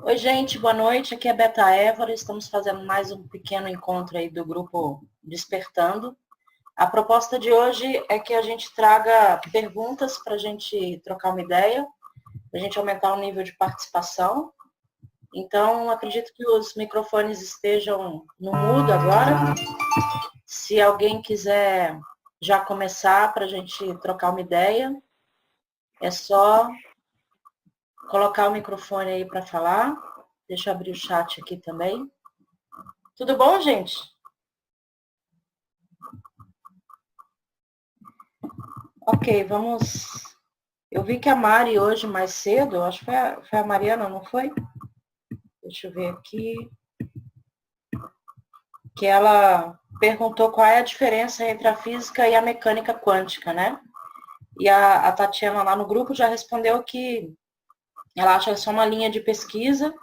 Oi, gente, boa noite. Aqui é a Beta Évora. Estamos fazendo mais um pequeno encontro aí do grupo Despertando. A proposta de hoje é que a gente traga perguntas para a gente trocar uma ideia, para a gente aumentar o nível de participação. Então, acredito que os microfones estejam no mudo agora. Se alguém quiser já começar para a gente trocar uma ideia, é só colocar o microfone aí para falar. Deixa eu abrir o chat aqui também. Tudo bom, gente? Ok, vamos... Eu vi que a Mari hoje mais cedo, acho que foi a Mariana, não foi? Deixa eu ver aqui. Que ela perguntou qual é a diferença entre a física e a mecânica quântica, né? E a Tatiana lá no grupo já respondeu que ela acha que é só uma linha de pesquisa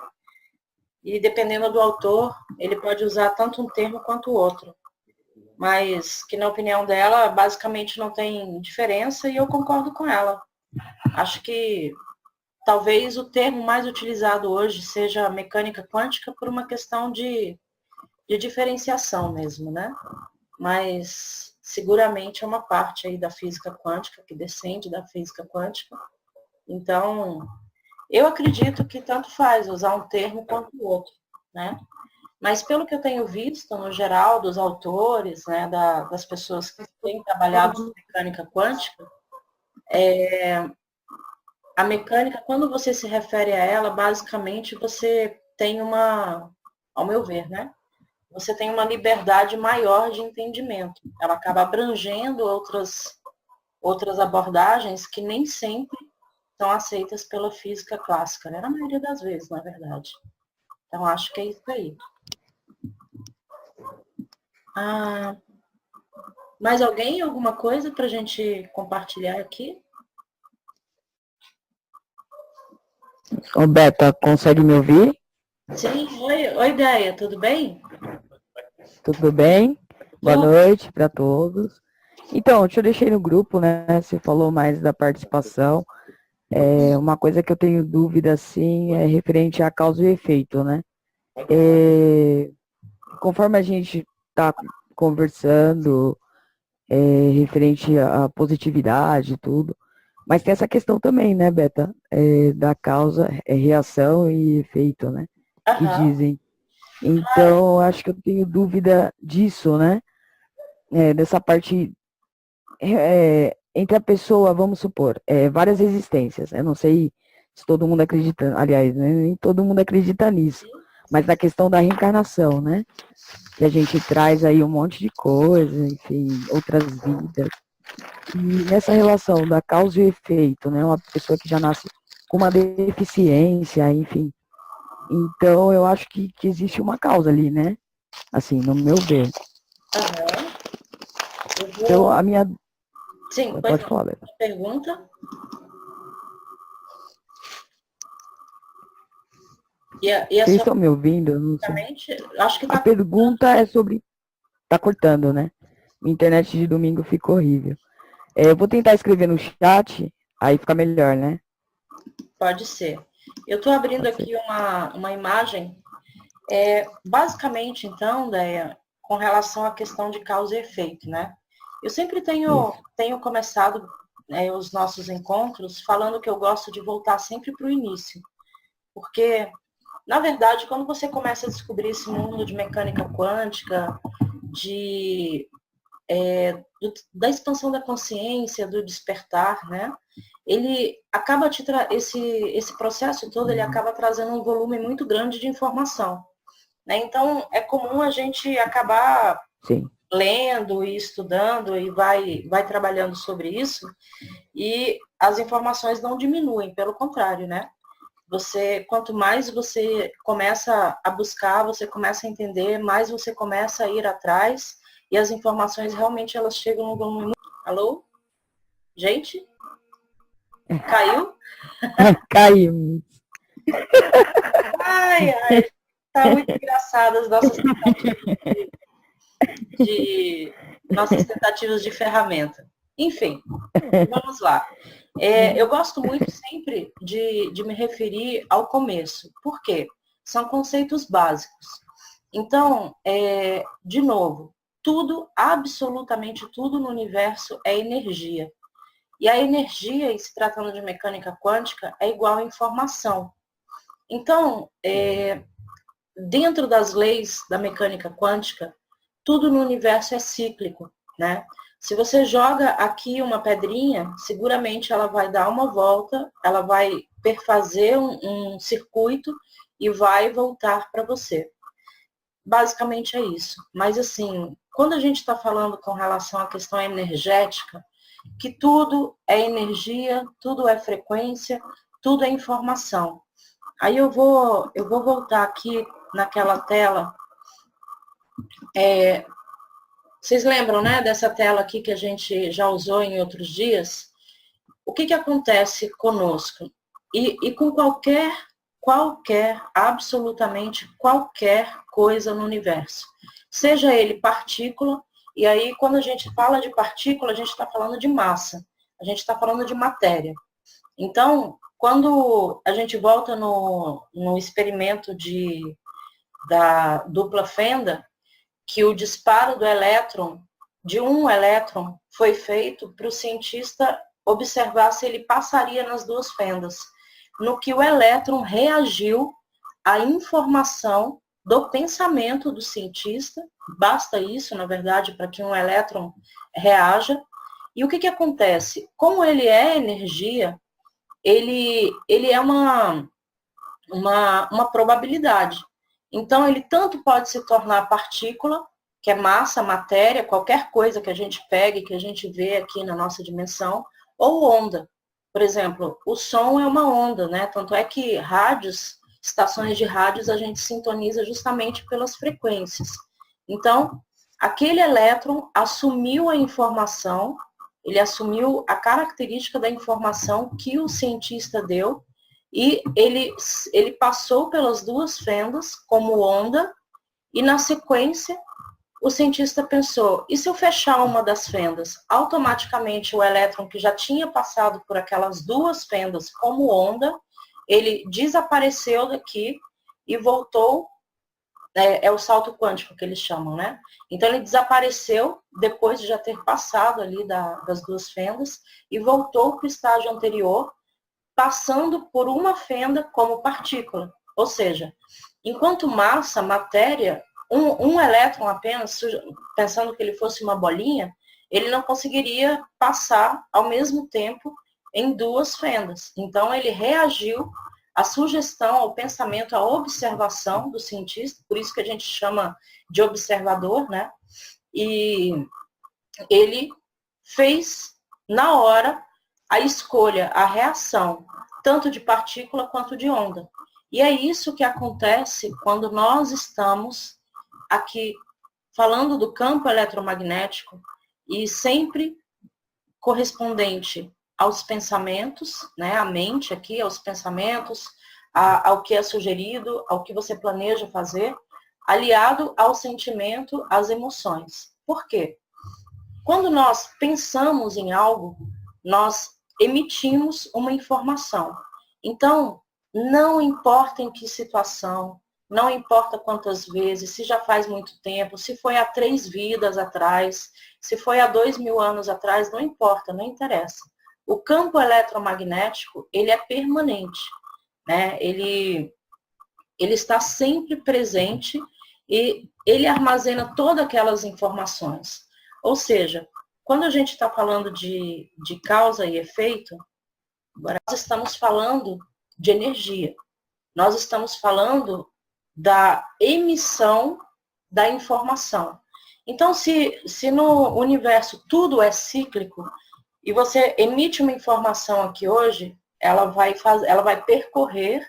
e dependendo do autor, ele pode usar tanto um termo quanto o outro. Mas que na opinião dela, basicamente não tem diferença e eu concordo com ela. Acho que talvez o termo mais utilizado hoje seja mecânica quântica por uma questão de diferenciação mesmo, né? Mas seguramente é uma parte aí da física quântica, que descende da física quântica. Então, eu acredito que tanto faz usar um termo quanto o outro, né? Mas pelo que eu tenho visto, no geral, dos autores, né, das pessoas que têm trabalhado com mecânica quântica, a mecânica, quando você se refere a ela, basicamente você tem ao meu ver, né? Você tem uma liberdade maior de entendimento. Ela acaba abrangendo outras abordagens que nem sempre são aceitas pela física clássica, né? Na maioria das vezes, na verdade. Então, acho que é isso aí. Mais alguém? Alguma coisa para a gente compartilhar aqui? Ô, Beta, consegue me ouvir? Sim, oi, Ideia, tudo bem? Tudo bem? Boa noite para todos. Então, eu te deixei no grupo, né? Você falou mais da participação. Uma coisa que eu tenho dúvida, assim, é referente a causa e efeito, né? Conforme a gente está conversando, referente à positividade e tudo, mas tem essa questão também, né, Beta? Da causa, reação e efeito, né? Que dizem. Então, acho que eu tenho dúvida disso, né? Dessa parte entre a pessoa, vamos supor, várias existências. Eu não sei se todo mundo acredita, aliás, né, nem todo mundo acredita nisso, mas na questão da reencarnação, né? Que a gente traz aí um monte de coisa, enfim, outras vidas. E nessa relação da causa e efeito, né? Uma pessoa que já nasce com uma deficiência, enfim. Então, eu acho que existe uma causa ali, né? Assim, no meu ver. Então, a minha... Sim, pode falar, Beta. Pergunta? Vocês estão me ouvindo? Não sei. Acho que a pergunta é sobre... Tá cortando, né? Minha internet de domingo ficou horrível. Eu vou tentar escrever no chat, aí fica melhor, né? Pode ser. Eu estou abrindo aqui uma imagem. Basicamente, então, Deia, com relação à questão de causa e efeito, né? Eu sempre tenho começado os nossos encontros falando que eu gosto de voltar sempre para o início. Porque, na verdade, quando você começa a descobrir esse mundo de mecânica quântica, da expansão da consciência, do despertar, né? Ele acaba esse processo todo, ele acaba trazendo um volume muito grande de informação. Né? Então, é comum a gente acabar lendo e estudando e vai trabalhando sobre isso e as informações não diminuem, pelo contrário, né? Quanto mais você começa a buscar, você começa a entender, mais você começa a ir atrás e as informações realmente elas chegam no volume muito... Alô? Gente? Caiu? Caiu. Ai, tá muito engraçado as nossas nossas tentativas de ferramenta. Enfim, vamos lá. Eu gosto muito sempre de me referir ao começo. Por quê? São conceitos básicos. Então, de novo, tudo, absolutamente tudo no universo é energia. E a energia, se tratando de mecânica quântica, é igual a informação. Então, dentro das leis da mecânica quântica, tudo no universo é cíclico, né? Se você joga aqui uma pedrinha, seguramente ela vai dar uma volta, ela vai perfazer um circuito e vai voltar para você. Basicamente é isso. Mas, assim, quando a gente está falando com relação à questão energética, que tudo é energia, tudo é frequência, tudo é informação. Aí eu vou voltar aqui naquela tela. Vocês lembram, né, dessa tela aqui que a gente já usou em outros dias? O que acontece conosco? E com absolutamente qualquer coisa no universo. Seja ele partícula, e aí quando a gente fala de partícula, a gente está falando de massa, a gente está falando de matéria. Então, quando a gente volta no experimento da dupla fenda, que o disparo do elétron, de um elétron, foi feito para o cientista observar se ele passaria nas duas fendas, no que o elétron reagiu à informação do pensamento do cientista, basta isso, na verdade, para que um elétron reaja. E o que acontece? Como ele é energia, ele é uma probabilidade. Então, ele tanto pode se tornar partícula, que é massa, matéria, qualquer coisa que a gente pegue, que a gente vê aqui na nossa dimensão, ou onda. Por exemplo, o som é uma onda, né? Tanto é que rádios, estações de rádios, a gente sintoniza justamente pelas frequências. Então, aquele elétron assumiu a informação, ele assumiu a característica da informação que o cientista deu, e ele passou pelas duas fendas como onda, e na sequência o cientista pensou, e se eu fechar uma das fendas? Automaticamente o elétron que já tinha passado por aquelas duas fendas como onda, ele desapareceu daqui e voltou, é o salto quântico que eles chamam, né? Então ele desapareceu depois de já ter passado ali das duas fendas e voltou para o estágio anterior, passando por uma fenda como partícula. Ou seja, enquanto massa, matéria, um elétron apenas, pensando que ele fosse uma bolinha, ele não conseguiria passar ao mesmo tempo em duas fendas. Então, ele reagiu à sugestão, ao pensamento, à observação do cientista, por isso que a gente chama de observador, né? E ele fez, na hora, a escolha, a reação, tanto de partícula quanto de onda. E é isso que acontece quando nós estamos aqui falando do campo eletromagnético e sempre correspondente aos pensamentos, né, a mente aqui, aos pensamentos, ao que é sugerido, ao que você planeja fazer, aliado ao sentimento, às emoções. Por quê? Quando nós pensamos em algo, nós emitimos uma informação. Então, não importa em que situação, não importa quantas vezes, se já faz muito tempo, se foi há 3 vidas atrás, se foi há 2.000 anos atrás, não importa, não interessa. O campo eletromagnético, ele é permanente, né? Ele está sempre presente e ele armazena todas aquelas informações. Ou seja, quando a gente está falando de causa e efeito, nós estamos falando de energia. Nós estamos falando da emissão da informação. Então, se no universo tudo é cíclico, e você emite uma informação aqui hoje, ela vai percorrer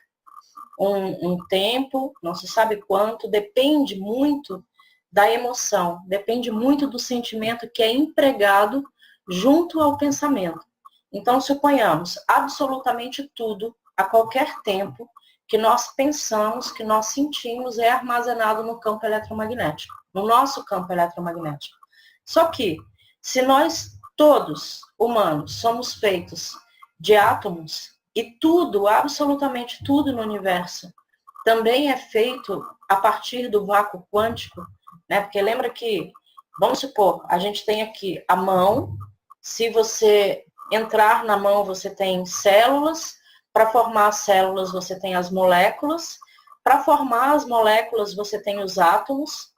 um tempo, não se sabe quanto, depende muito da emoção, depende muito do sentimento que é empregado junto ao pensamento. Então, suponhamos, absolutamente tudo, a qualquer tempo, que nós pensamos, que nós sentimos, é armazenado no campo eletromagnético, no nosso campo eletromagnético. Só que, se nós todos, humanos, somos feitos de átomos, e tudo, absolutamente tudo no universo, também é feito a partir do vácuo quântico, né? Porque lembra que, vamos supor, a gente tem aqui a mão, se você entrar na mão, você tem células, para formar as células você tem as moléculas, para formar as moléculas você tem os átomos,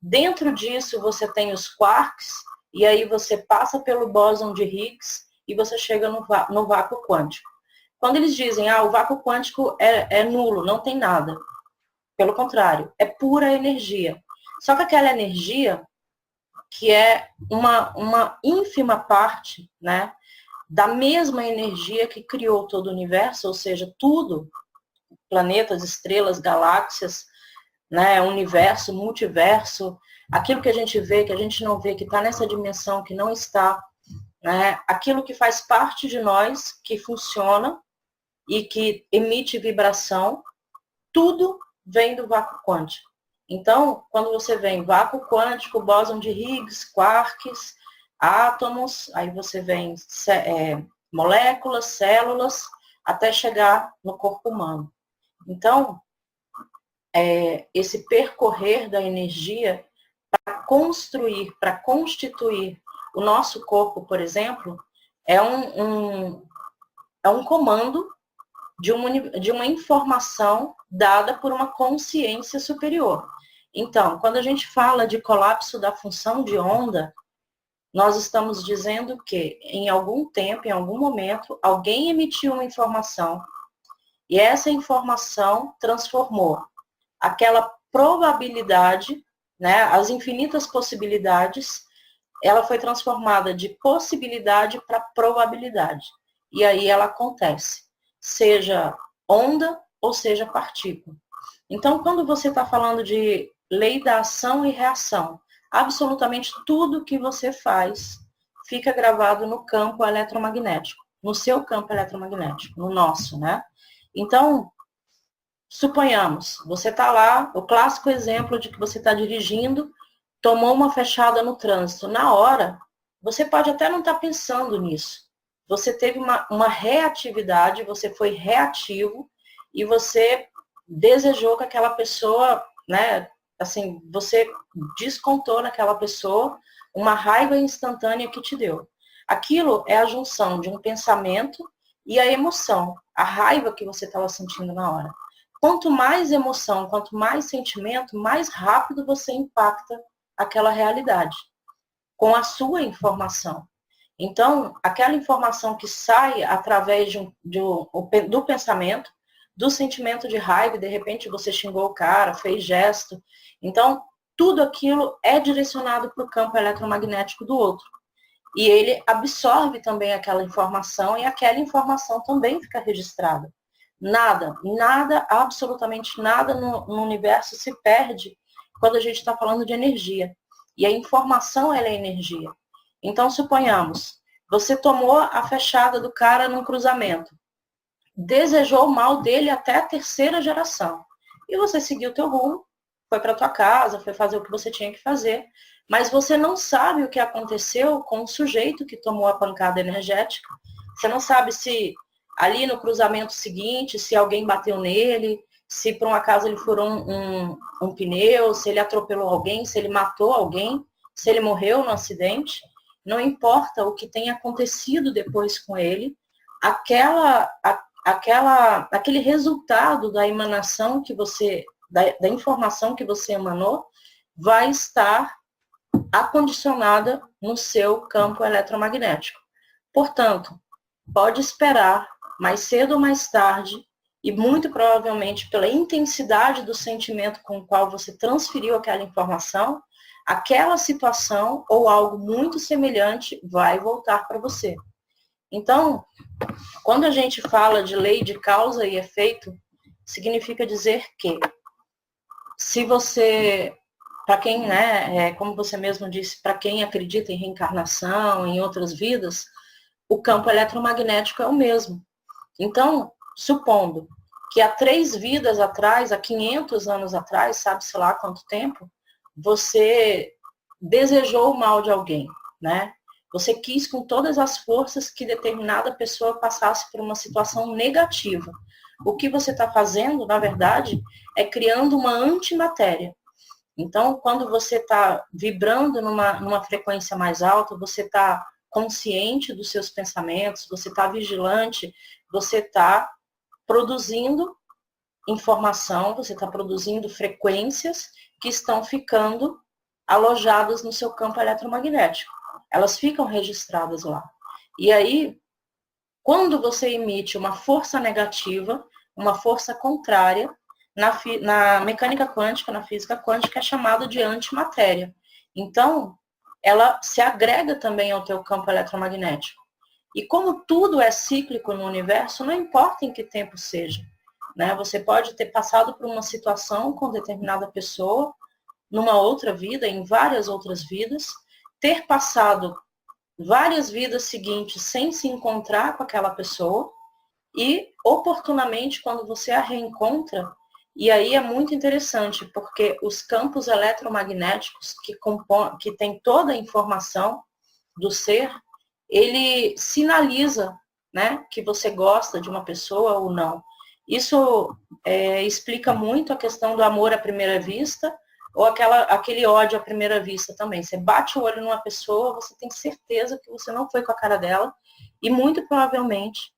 dentro disso você tem os quarks, e aí você passa pelo bóson de Higgs e você chega no vácuo quântico. Quando eles dizem, o vácuo quântico é nulo, não tem nada. Pelo contrário, é pura energia. Só que aquela energia, que é uma ínfima parte, né, da mesma energia que criou todo o universo, ou seja, tudo, planetas, estrelas, galáxias, né, universo, multiverso, aquilo que a gente vê, que a gente não vê, que está nessa dimensão, que não está, né, aquilo que faz parte de nós, que funciona e que emite vibração, tudo vem do vácuo quântico. Então, quando você vem vácuo quântico, bóson de Higgs, quarks, átomos, aí você vem moléculas, células, até chegar no corpo humano. Então, esse percorrer da energia para construir, para constituir o nosso corpo, por exemplo, é um comando de uma informação dada por uma consciência superior. Então, quando a gente fala de colapso da função de onda, nós estamos dizendo que em algum tempo, em algum momento, alguém emitiu uma informação e essa informação transformou aquela probabilidade, né, as infinitas possibilidades, ela foi transformada de possibilidade para probabilidade. E aí ela acontece, seja onda ou seja partícula. Então, quando você está falando de lei da ação e reação, absolutamente tudo que você faz fica gravado no campo eletromagnético, no seu campo eletromagnético, no nosso, né? Então, suponhamos, você está lá, o clássico exemplo de que você está dirigindo, tomou uma fechada no trânsito. Na hora, você pode até não estar pensando nisso. Você teve uma reatividade, você foi reativo e você desejou que aquela pessoa, né, assim, você descontou naquela pessoa uma raiva instantânea que te deu. Aquilo é a junção de um pensamento e a emoção, a raiva que você estava sentindo na hora. Quanto mais emoção, quanto mais sentimento, mais rápido você impacta aquela realidade com a sua informação. Então, aquela informação que sai através do pensamento, do sentimento de raiva, de repente você xingou o cara, fez gesto. Então, tudo aquilo é direcionado para o campo eletromagnético do outro. E ele absorve também aquela informação e aquela informação também fica registrada. Nada, absolutamente nada no universo se perde quando a gente está falando de energia. E a informação, ela é energia. Então, suponhamos, você tomou a fechada do cara num cruzamento, desejou o mal dele até a terceira geração. E você seguiu o teu rumo, foi para tua casa, foi fazer o que você tinha que fazer, mas você não sabe o que aconteceu com o sujeito que tomou a pancada energética. Você não sabe se ali no cruzamento seguinte, se alguém bateu nele, se por um acaso ele furou um pneu, se ele atropelou alguém, se ele matou alguém, se ele morreu no acidente. Não importa o que tenha acontecido depois com ele, aquele resultado da emanação que você, da informação que você emanou, vai estar acondicionada no seu campo eletromagnético. Portanto, pode esperar, mais cedo ou mais tarde, e muito provavelmente pela intensidade do sentimento com o qual você transferiu aquela informação, aquela situação ou algo muito semelhante vai voltar para você. Então, quando a gente fala de lei de causa e efeito, significa dizer que se você, para quem, né, como você mesmo disse, para quem acredita em reencarnação, em outras vidas, o campo eletromagnético é o mesmo. Então, supondo que há 3 vidas atrás, há 500 anos atrás, sabe-se lá quanto tempo, você desejou o mal de alguém, né? Você quis com todas as forças que determinada pessoa passasse por uma situação negativa. O que você está fazendo, na verdade, é criando uma antimatéria. Então, quando você está vibrando numa frequência mais alta, você está consciente dos seus pensamentos, você está vigilante, você está produzindo informação, você está produzindo frequências que estão ficando alojadas no seu campo eletromagnético. Elas ficam registradas lá. E aí, quando você emite uma força negativa, uma força contrária, na mecânica quântica, na física quântica, é chamado de antimatéria. Então, ela se agrega também ao teu campo eletromagnético. E como tudo é cíclico no universo, não importa em que tempo seja, né? Você pode ter passado por uma situação com determinada pessoa, numa outra vida, em várias outras vidas, ter passado várias vidas seguintes sem se encontrar com aquela pessoa e, oportunamente, quando você a reencontra, e aí é muito interessante, porque os campos eletromagnéticos que tem toda a informação do ser, ele sinaliza, né, que você gosta de uma pessoa ou não. Isso explica muito a questão do amor à primeira vista, ou aquele ódio à primeira vista também. Você bate o olho numa pessoa, você tem certeza que você não foi com a cara dela, e muito provavelmente,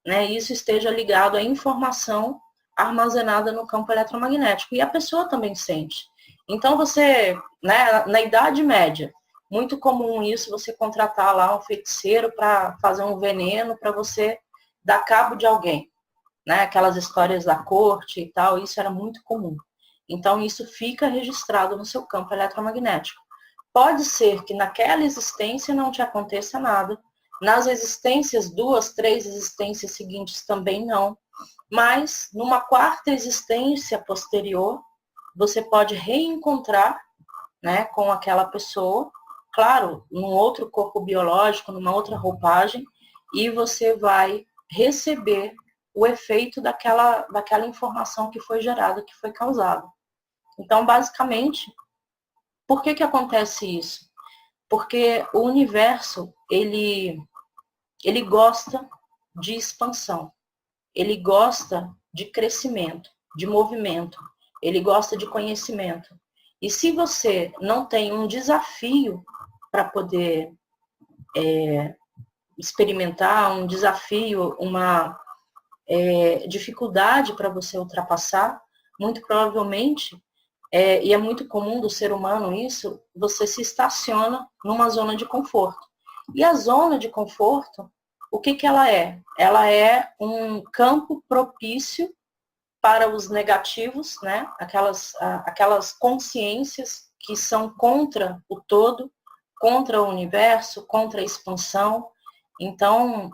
né, isso esteja ligado à informação armazenada no campo eletromagnético. E a pessoa também sente. Então você, né, na Idade Média, muito comum isso, você contratar lá um feiticeiro para fazer um veneno para você dar cabo de alguém. Né? Aquelas histórias da corte e tal, isso era muito comum. Então, isso fica registrado no seu campo eletromagnético. Pode ser que naquela existência não te aconteça nada, nas existências, 2, 3 existências seguintes também não, mas numa quarta existência posterior, você pode reencontrar, né, com aquela pessoa, claro, num outro corpo biológico, numa outra roupagem, e você vai receber o efeito daquela informação que foi gerada, que foi causada. Então, basicamente, por que acontece isso? Porque o universo, ele gosta de expansão, ele gosta de crescimento, de movimento, ele gosta de conhecimento. E se você não tem um desafio para poder experimentar, um desafio, uma dificuldade para você ultrapassar, muito provavelmente, e é muito comum do ser humano isso, você se estaciona numa zona de conforto. E a zona de conforto, o que ela é? Ela é um campo propício para os negativos, né? Aquelas consciências que são contra o todo, contra o universo, contra a expansão. Então,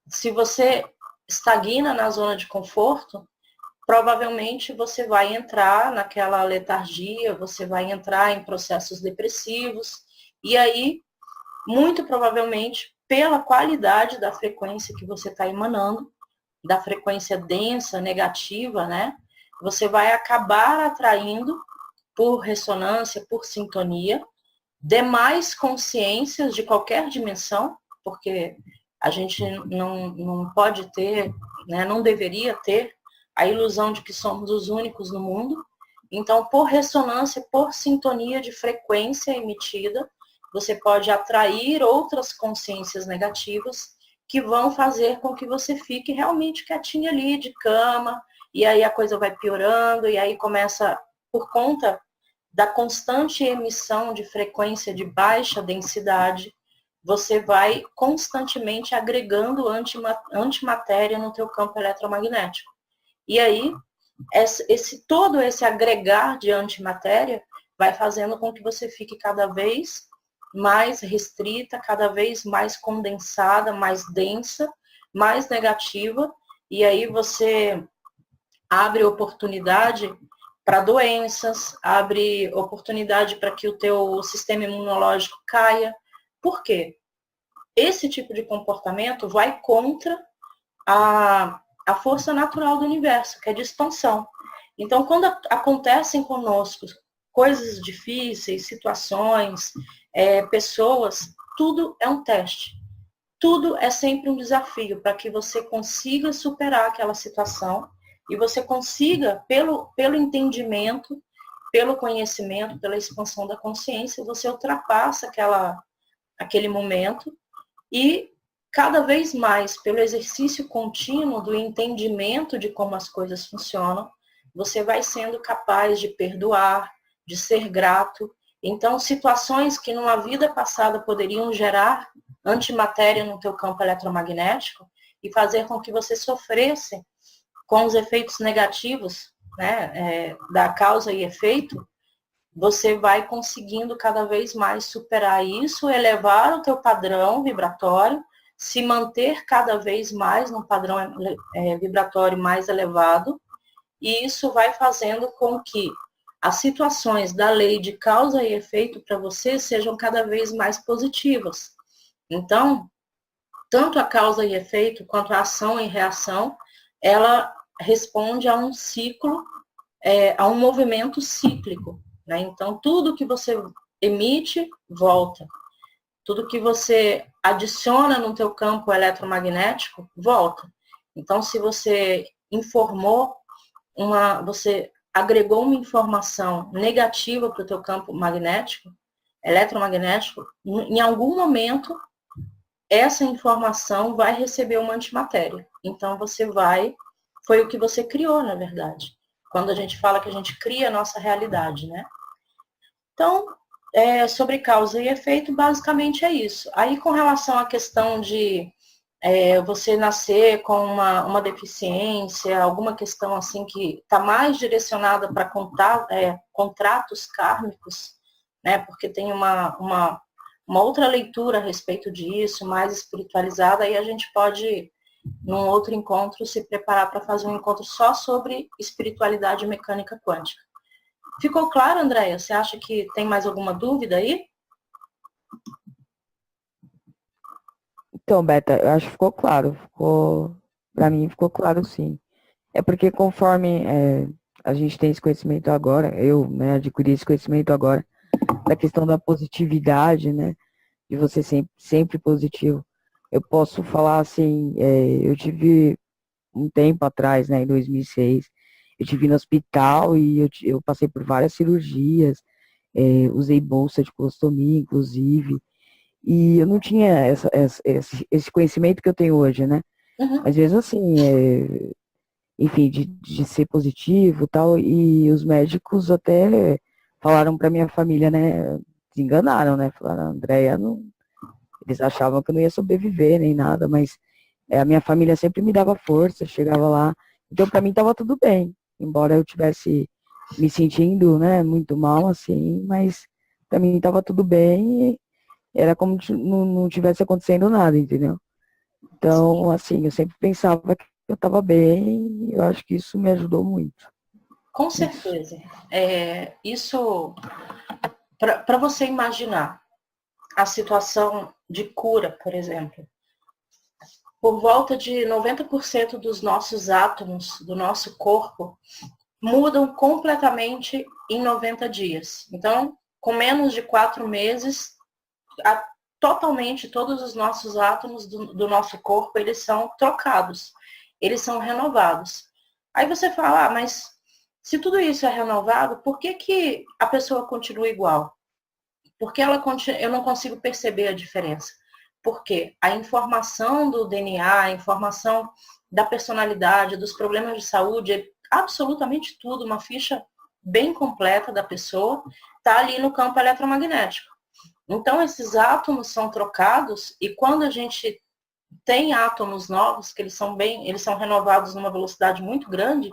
se você estagna na zona de conforto, provavelmente você vai entrar naquela letargia, você vai entrar em processos depressivos, e aí, muito provavelmente, pela qualidade da frequência que você está emanando, da frequência densa, negativa, né? Você vai acabar atraindo, por ressonância, por sintonia, demais consciências de qualquer dimensão, porque a gente não pode ter, né, não deveria ter a ilusão de que somos os únicos no mundo. Então, por ressonância, por sintonia de frequência emitida, você pode atrair outras consciências negativas que vão fazer com que você fique realmente quietinha ali de cama, e aí a coisa vai piorando, e aí começa, por conta da constante emissão de frequência de baixa densidade, você vai constantemente agregando antimatéria no teu campo eletromagnético. E aí, todo esse agregar de antimatéria vai fazendo com que você fique cada vez mais restrita, cada vez mais condensada, mais densa, mais negativa, e aí você abre oportunidade para doenças, abre oportunidade para que o teu sistema imunológico caia. Por quê? Esse tipo de comportamento vai contra a força natural do universo, que é de expansão. Então, quando acontecem conosco coisas difíceis, situações, pessoas tudo é um teste. Tudo é sempre um desafio para que você consiga superar aquela situação e você consiga, pelo entendimento, pelo conhecimento, pela expansão da consciência, você ultrapassa aquele momento e cada vez mais, pelo exercício contínuo do entendimento de como as coisas funcionam, você vai sendo capaz de perdoar, de ser grato. Então, situações que numa vida passada poderiam gerar antimatéria no teu campo eletromagnético e fazer com que você sofresse com os efeitos negativos, né, da causa e efeito, você vai conseguindo cada vez mais superar isso, elevar o teu padrão vibratório, se manter cada vez mais num padrão vibratório mais elevado, e isso vai fazendo com que as situações da lei de causa e efeito para você sejam cada vez mais positivas. Então, tanto a causa e efeito, quanto a ação e reação, ela responde a um ciclo, a um movimento cíclico, né? Então, tudo que você emite, volta. Tudo que você adiciona no teu campo eletromagnético, volta. Então, se você informou você agregou uma informação negativa para o teu campo magnético, eletromagnético, em algum momento essa informação vai receber uma antimatéria. Então foi o que você criou, na verdade. Quando a gente fala que a gente cria a nossa realidade, né? Então, sobre causa e efeito, basicamente é isso. Aí, com relação à questão de você nascer com uma deficiência, alguma questão assim que está mais direcionada para contratos kármicos, né? Porque tem uma outra leitura a respeito disso, mais espiritualizada, aí a gente pode, num outro encontro, se preparar para fazer um encontro só sobre espiritualidade e mecânica quântica. Ficou claro, Andréia? Você acha que tem mais alguma dúvida aí? Então, Beta, eu acho que ficou claro. Para mim ficou claro, sim. É porque conforme a gente tem esse conhecimento agora, eu, né, adquiri esse conhecimento agora, da questão da positividade, né, de você sempre positivo. Eu posso falar assim, eu tive um tempo atrás, né, em 2006, eu tive no hospital e eu passei por várias cirurgias, usei bolsa de colostomia, inclusive, e eu não tinha esse conhecimento que eu tenho hoje, né? Uhum. Mas mesmo assim, enfim, de ser positivo e tal, e os médicos até falaram para minha família, né? Se enganaram, né? Falaram, Andréia, não... eles achavam que eu não ia sobreviver nem nada, mas a minha família sempre me dava força, chegava lá. Então, para mim, tava tudo bem, embora eu tivesse me sentindo, né, muito mal, assim, mas para mim tava tudo bem e era como se não tivesse acontecendo nada, entendeu? Então, assim, eu sempre pensava que eu estava bem e eu acho que isso me ajudou muito. Com certeza. Isso para você imaginar a situação de cura, por exemplo. Por volta de 90% dos nossos átomos do nosso corpo mudam completamente em 90 dias. Então, com menos de 4 meses, totalmente todos os nossos átomos do nosso corpo, eles são trocados, eles são renovados. Aí você fala, mas se tudo isso é renovado, por que a pessoa continua igual? Porque eu não consigo perceber a diferença. Porque a informação do DNA, a informação da personalidade, dos problemas de saúde, absolutamente tudo, uma ficha bem completa da pessoa, está ali no campo eletromagnético. Então, esses átomos são trocados e quando a gente tem átomos novos, que eles são renovados numa velocidade muito grande,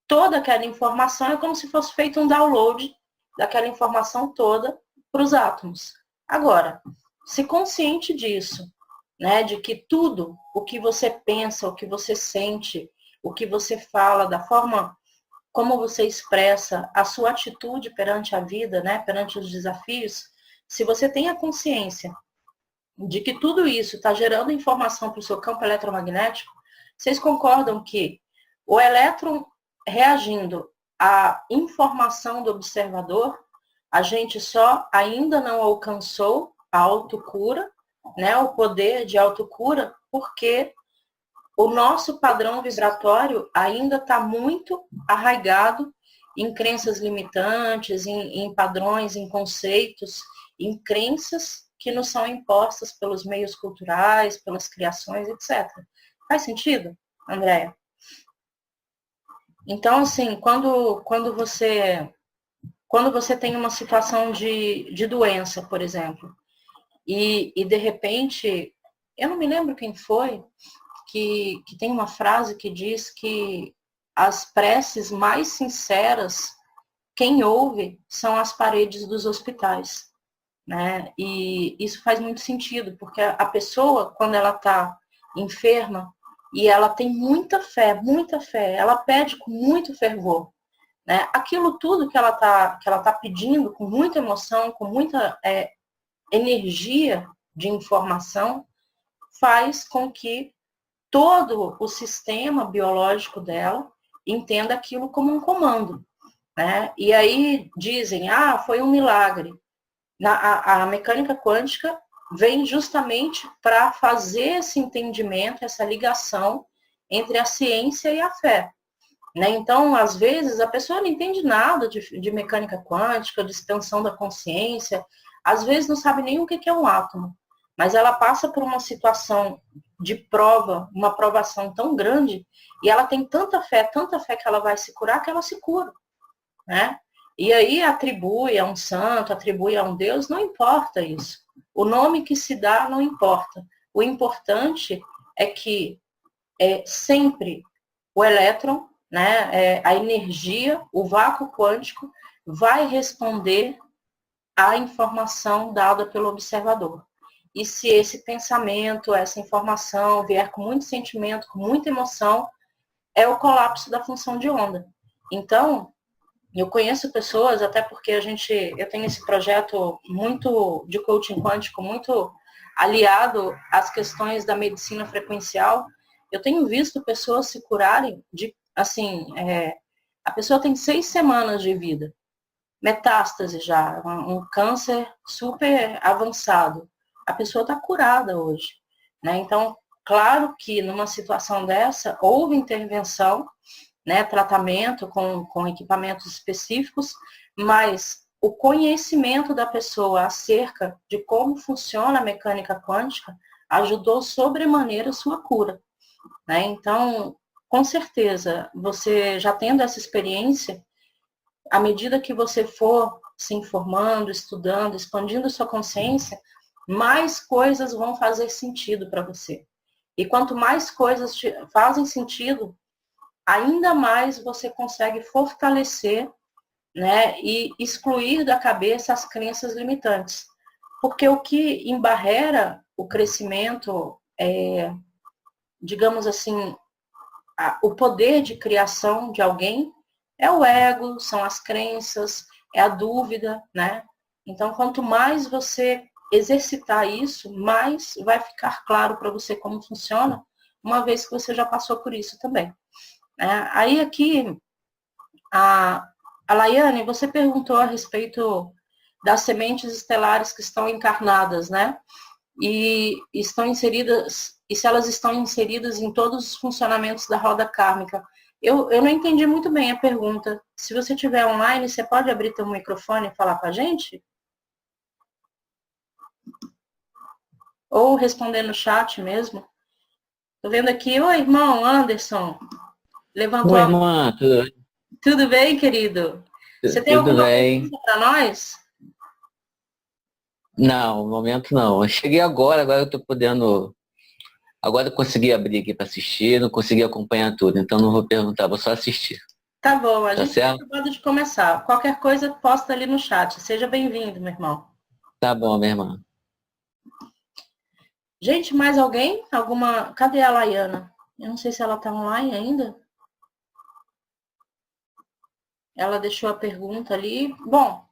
toda aquela informação é como se fosse feito um download daquela informação toda para os átomos. Agora, se consciente disso, né, de que tudo o que você pensa, o que você sente, o que você fala, da forma como você expressa a sua atitude perante a vida, né, perante os desafios, se você tem a consciência de que tudo isso está gerando informação para o seu campo eletromagnético, vocês concordam que o elétron reagindo à informação do observador, a gente só ainda não alcançou a autocura, né, o poder de autocura, porque o nosso padrão vibratório ainda está muito arraigado em crenças limitantes, em padrões, em conceitos, em crenças que nos são impostas pelos meios culturais, pelas criações, etc. Faz sentido, Andréia? Então, assim, quando você tem uma situação de doença, por exemplo, e de repente, eu não me lembro quem foi, que tem uma frase que diz que as preces mais sinceras, quem ouve, são as paredes dos hospitais, né? E isso faz muito sentido, porque a pessoa, quando ela está enferma, e ela tem muita fé, ela pede com muito fervor, né? Aquilo tudo que ela tá pedindo, com muita emoção, com muita energia de informação, faz com que todo o sistema biológico dela entenda aquilo como um comando, né? E aí dizem, foi um milagre. A mecânica quântica vem justamente para fazer esse entendimento, essa ligação entre a ciência e a fé. Né? Então, às vezes, a pessoa não entende nada de mecânica quântica, de expansão da consciência, às vezes não sabe nem o que é um átomo, mas ela passa por uma situação de prova, uma provação tão grande, e ela tem tanta fé que ela vai se curar, que ela se cura, né? E aí atribui a um santo, atribui a um Deus, não importa isso. O nome que se dá não importa. O importante é que sempre o elétron, né, a energia, o vácuo quântico, vai responder à informação dada pelo observador. E se esse pensamento, essa informação vier com muito sentimento, com muita emoção, é o colapso da função de onda. Então, eu conheço pessoas, até porque eu tenho esse projeto muito de coaching quântico, muito aliado às questões da medicina frequencial. Eu tenho visto pessoas se curarem de, assim, a pessoa tem 6 semanas de vida, metástase já, um câncer super avançado. A pessoa está curada hoje, né? Então, claro que numa situação dessa, houve intervenção, né, tratamento com equipamentos específicos, mas o conhecimento da pessoa acerca de como funciona a mecânica quântica ajudou sobremaneira a sua cura, né? Então, com certeza, você já tendo essa experiência, à medida que você for se informando, estudando, expandindo sua consciência, mais coisas vão fazer sentido para você. E quanto mais coisas fazem sentido, ainda mais você consegue fortalecer, né, e excluir da cabeça as crenças limitantes. Porque o que embarrera o crescimento, digamos assim, o poder de criação de alguém é o ego, são as crenças, é a dúvida, né? Então, quanto mais você exercitar isso, mais vai ficar claro para você como funciona, uma vez que você já passou por isso também. Aí aqui, a Laiane, você perguntou a respeito das sementes estelares que estão encarnadas, né? E estão inseridas, e se elas estão inseridas em todos os funcionamentos da roda kármica. Eu não entendi muito bem a pergunta. Se você estiver online, você pode abrir seu microfone e falar com a gente? Ou responder no chat mesmo? Tô vendo aqui, oi, irmão Anderson. Levantou Oi, a mão. irmã, Tudo bem, querido? Você tem tudo alguma bem? pergunta para nós? Não, no momento não. Eu cheguei agora eu tô podendo. Agora eu consegui abrir aqui para assistir, não consegui acompanhar tudo, então não vou perguntar, vou só assistir. Tá bom, a Tá gente está certo? acabando de começar. Qualquer coisa, posta ali no chat. Seja bem-vindo, meu irmão. Tá bom, minha irmã. Gente, mais alguém? Alguma? Cadê a Laiana? Eu não sei se ela está online ainda. Ela deixou a pergunta ali. Bom,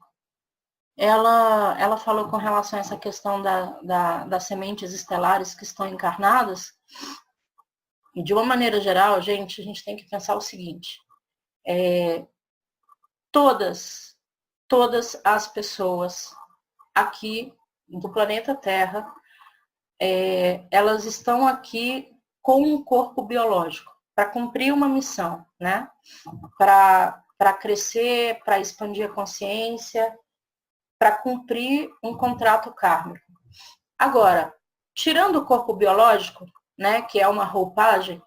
ela falou com relação a essa questão das sementes estelares que estão encarnadas. E de uma maneira geral, gente, a gente tem que pensar o seguinte. Todas as pessoas aqui do planeta Terra, elas estão aqui com um corpo biológico, para cumprir uma missão, né? Para crescer, para expandir a consciência, para cumprir um contrato kármico. Agora, tirando o corpo biológico, né, que é uma roupagem,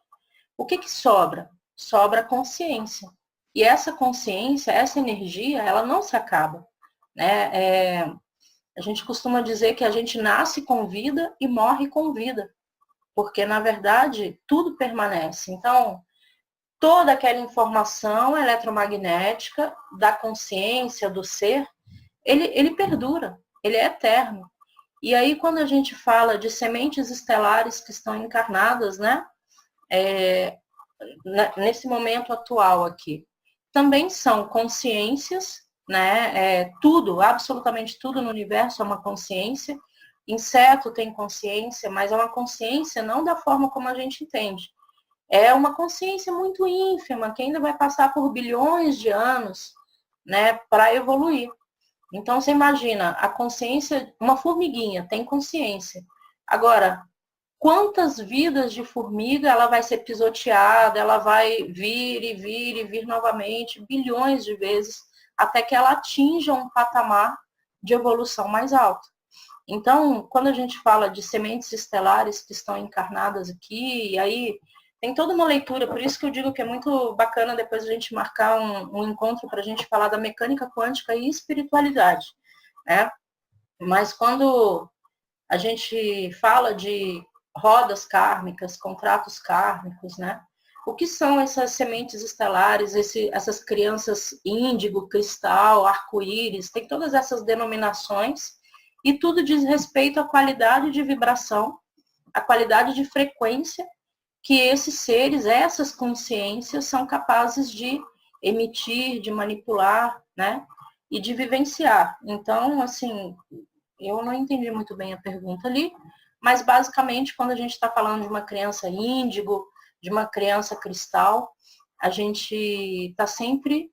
o que sobra? Sobra a consciência. E essa consciência, essa energia, ela não se acaba, né? A gente costuma dizer que a gente nasce com vida e morre com vida, porque, na verdade, tudo permanece. Então, toda aquela informação eletromagnética da consciência, do ser, ele perdura, ele é eterno. E aí, quando a gente fala de sementes estelares que estão encarnadas, né, nesse momento atual aqui, também são consciências, né, tudo, absolutamente tudo no universo é uma consciência. Inseto tem consciência, mas é uma consciência não da forma como a gente entende. É uma consciência muito ínfima, que ainda vai passar por bilhões de anos, né, para evoluir. Então, você imagina, a consciência, uma formiguinha tem consciência. Agora, quantas vidas de formiga ela vai ser pisoteada, ela vai vir e vir e vir novamente, bilhões de vezes, até que ela atinja um patamar de evolução mais alto. Então, quando a gente fala de sementes estelares que estão encarnadas aqui, e aí tem toda uma leitura, por isso que eu digo que é muito bacana depois a gente marcar um encontro para a gente falar da mecânica quântica e espiritualidade, né? Mas quando a gente fala de rodas kármicas, contratos kármicos, né? O que são essas sementes estelares, essas crianças índigo, cristal, arco-íris, tem todas essas denominações, e tudo diz respeito à qualidade de vibração, à qualidade de frequência que esses seres, essas consciências, são capazes de emitir, de manipular, né? E de vivenciar. Então, assim, eu não entendi muito bem a pergunta ali, mas basicamente, quando a gente está falando de uma criança índigo, de uma criança cristal, a gente está sempre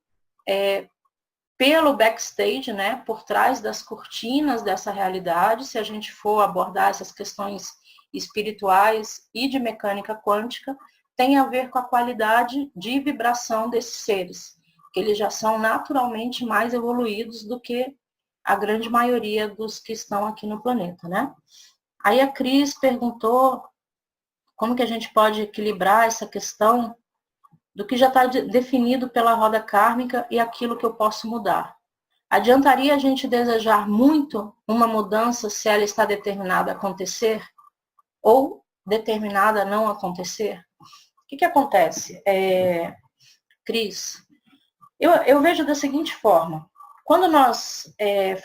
pelo backstage, né, por trás das cortinas dessa realidade, se a gente for abordar essas questões espirituais e de mecânica quântica, tem a ver com a qualidade de vibração desses seres, que eles já são naturalmente mais evoluídos do que a grande maioria dos que estão aqui no planeta, né? Aí a Cris perguntou como que a gente pode equilibrar essa questão do que já está definido pela roda kármica e aquilo que eu posso mudar. Adiantaria a gente desejar muito uma mudança se ela está determinada a acontecer ou determinada a não acontecer? O que acontece? Cris, eu vejo da seguinte forma. Quando nós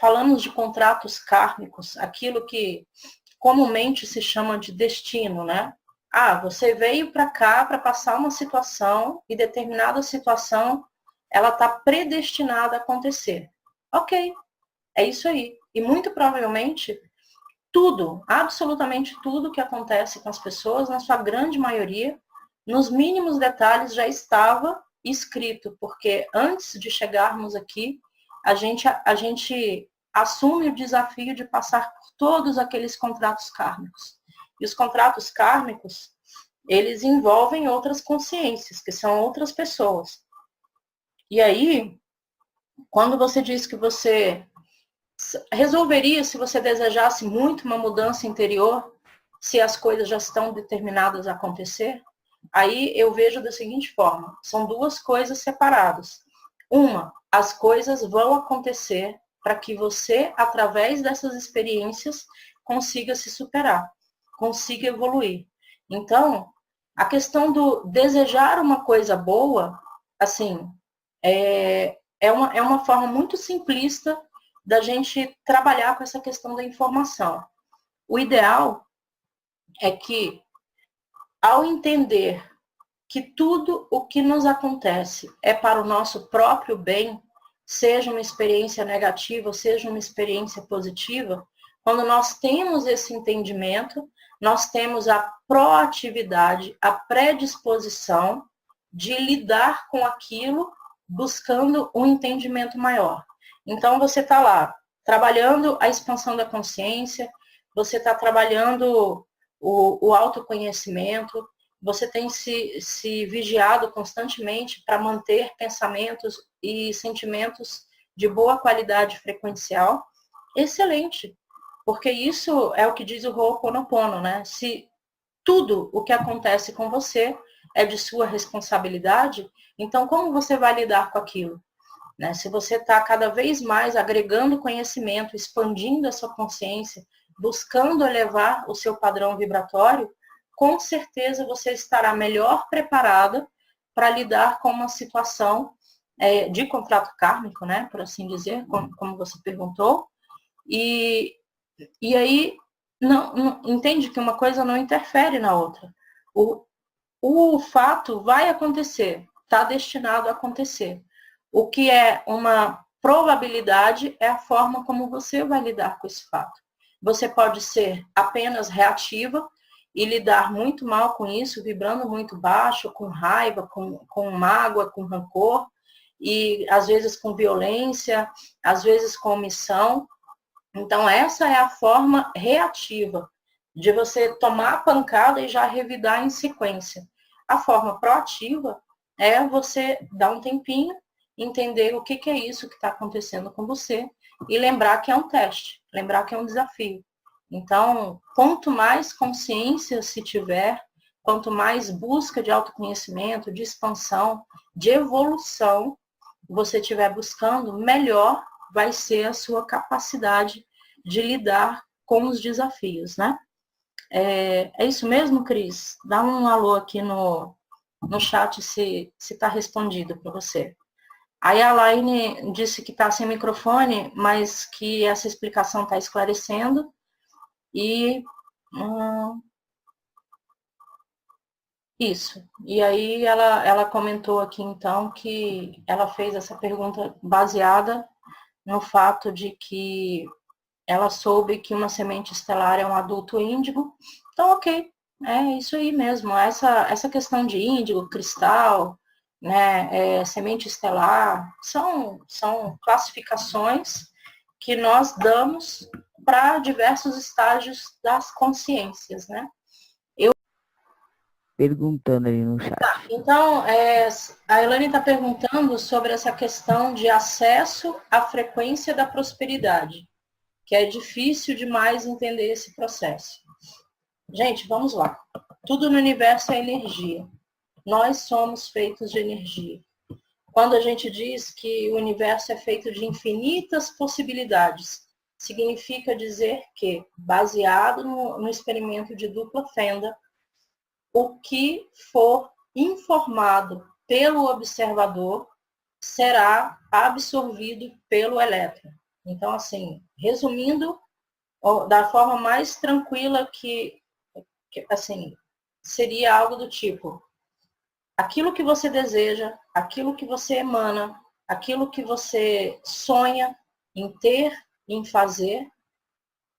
falamos de contratos kármicos, aquilo que comumente se chama de destino, né? Você veio para cá para passar uma situação e determinada situação ela está predestinada a acontecer. Ok, é isso aí. E muito provavelmente tudo, absolutamente tudo que acontece com as pessoas, na sua grande maioria, nos mínimos detalhes já estava escrito, porque antes de chegarmos aqui, a gente assume o desafio de passar por todos aqueles contratos kármicos. E os contratos kármicos, eles envolvem outras consciências, que são outras pessoas. E aí, quando você diz que você resolveria, se você desejasse muito uma mudança interior, se as coisas já estão determinadas a acontecer, aí eu vejo da seguinte forma, são duas coisas separadas. Uma, as coisas vão acontecer para que você, através dessas experiências, consiga se superar, consiga evoluir. Então, a questão do desejar uma coisa boa, assim, é uma forma muito simplista da gente trabalhar com essa questão da informação. O ideal é que, ao entender que tudo o que nos acontece é para o nosso próprio bem, seja uma experiência negativa, seja uma experiência positiva, quando nós temos esse entendimento, nós temos a proatividade, a predisposição de lidar com aquilo buscando um entendimento maior. Então, você está lá, trabalhando a expansão da consciência, você está trabalhando o autoconhecimento, você tem se vigiado constantemente para manter pensamentos e sentimentos de boa qualidade frequencial, excelente. Porque isso é o que diz o Ho'oponopono, né? Se tudo o que acontece com você é de sua responsabilidade, então como você vai lidar com aquilo? Né? Se você está cada vez mais agregando conhecimento, expandindo a sua consciência, buscando elevar o seu padrão vibratório, com certeza você estará melhor preparada para lidar com uma situação de contrato kármico, né, por assim dizer, como você perguntou. E aí, não, entende que uma coisa não interfere na outra. O fato vai acontecer, está destinado a acontecer. O que é uma probabilidade é a forma como você vai lidar com esse fato. Você pode ser apenas reativa e lidar muito mal com isso, vibrando muito baixo, com raiva, com mágoa, com rancor, e às vezes com violência, às vezes com omissão. Então, essa é a forma reativa, de você tomar a pancada e já revidar em sequência. A forma proativa é você dar um tempinho, entender o que é isso que está acontecendo com você e lembrar que é um teste, lembrar que é um desafio. Então, quanto mais consciência se tiver, quanto mais busca de autoconhecimento, de expansão, de evolução você estiver buscando, melhor vai ser a sua capacidade de lidar com os desafios, né? É isso mesmo, Cris? Dá um alô aqui no chat se está respondido para você. Aí a Laine disse que está sem microfone, mas que essa explicação está esclarecendo. E isso. E aí ela comentou aqui, então, que ela fez essa pergunta baseada no fato de que ela soube que uma semente estelar é um adulto índigo. Então, ok, é isso aí mesmo. Essa questão de índigo, cristal, né, semente estelar, são classificações que nós damos para diversos estágios das consciências, né? Perguntando ali no chat. Tá, então, a Elaine está perguntando sobre essa questão de acesso à frequência da prosperidade, que é difícil demais entender esse processo. Gente, vamos lá. Tudo no universo é energia. Nós somos feitos de energia. Quando a gente diz que o universo é feito de infinitas possibilidades, significa dizer que, baseado no experimento de dupla fenda, o que for informado pelo observador será absorvido pelo elétron. Então, assim, resumindo, da forma mais tranquila que assim, seria algo do tipo, aquilo que você deseja, aquilo que você emana, aquilo que você sonha em ter, em fazer,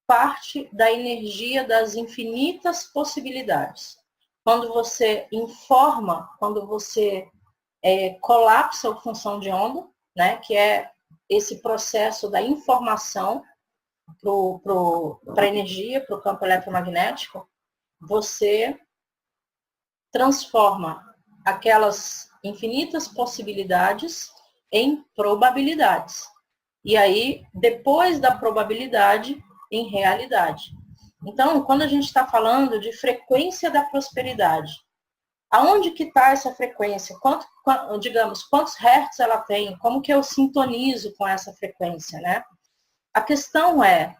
parte da energia das infinitas possibilidades. Quando você informa, quando você colapsa a função de onda, né, que é esse processo da informação para a energia, para o campo eletromagnético, você transforma aquelas infinitas possibilidades em probabilidades. E aí, depois da probabilidade, em realidade. Então, quando a gente está falando de frequência da prosperidade, aonde que está essa frequência? Digamos, quantos hertz ela tem? Como que eu sintonizo com essa frequência, né? A questão é,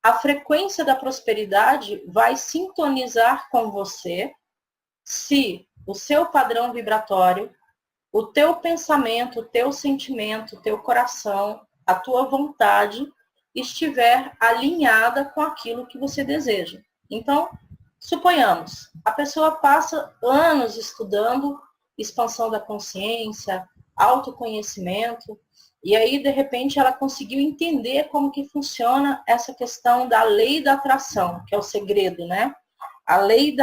a frequência da prosperidade vai sintonizar com você se o seu padrão vibratório, o teu pensamento, o teu sentimento, o teu coração, a tua vontade estiver alinhada com aquilo que você deseja. Então, suponhamos, a pessoa passa anos estudando expansão da consciência, autoconhecimento, e aí, de repente, ela conseguiu entender como que funciona essa questão da lei da atração, que é o segredo, né? A lei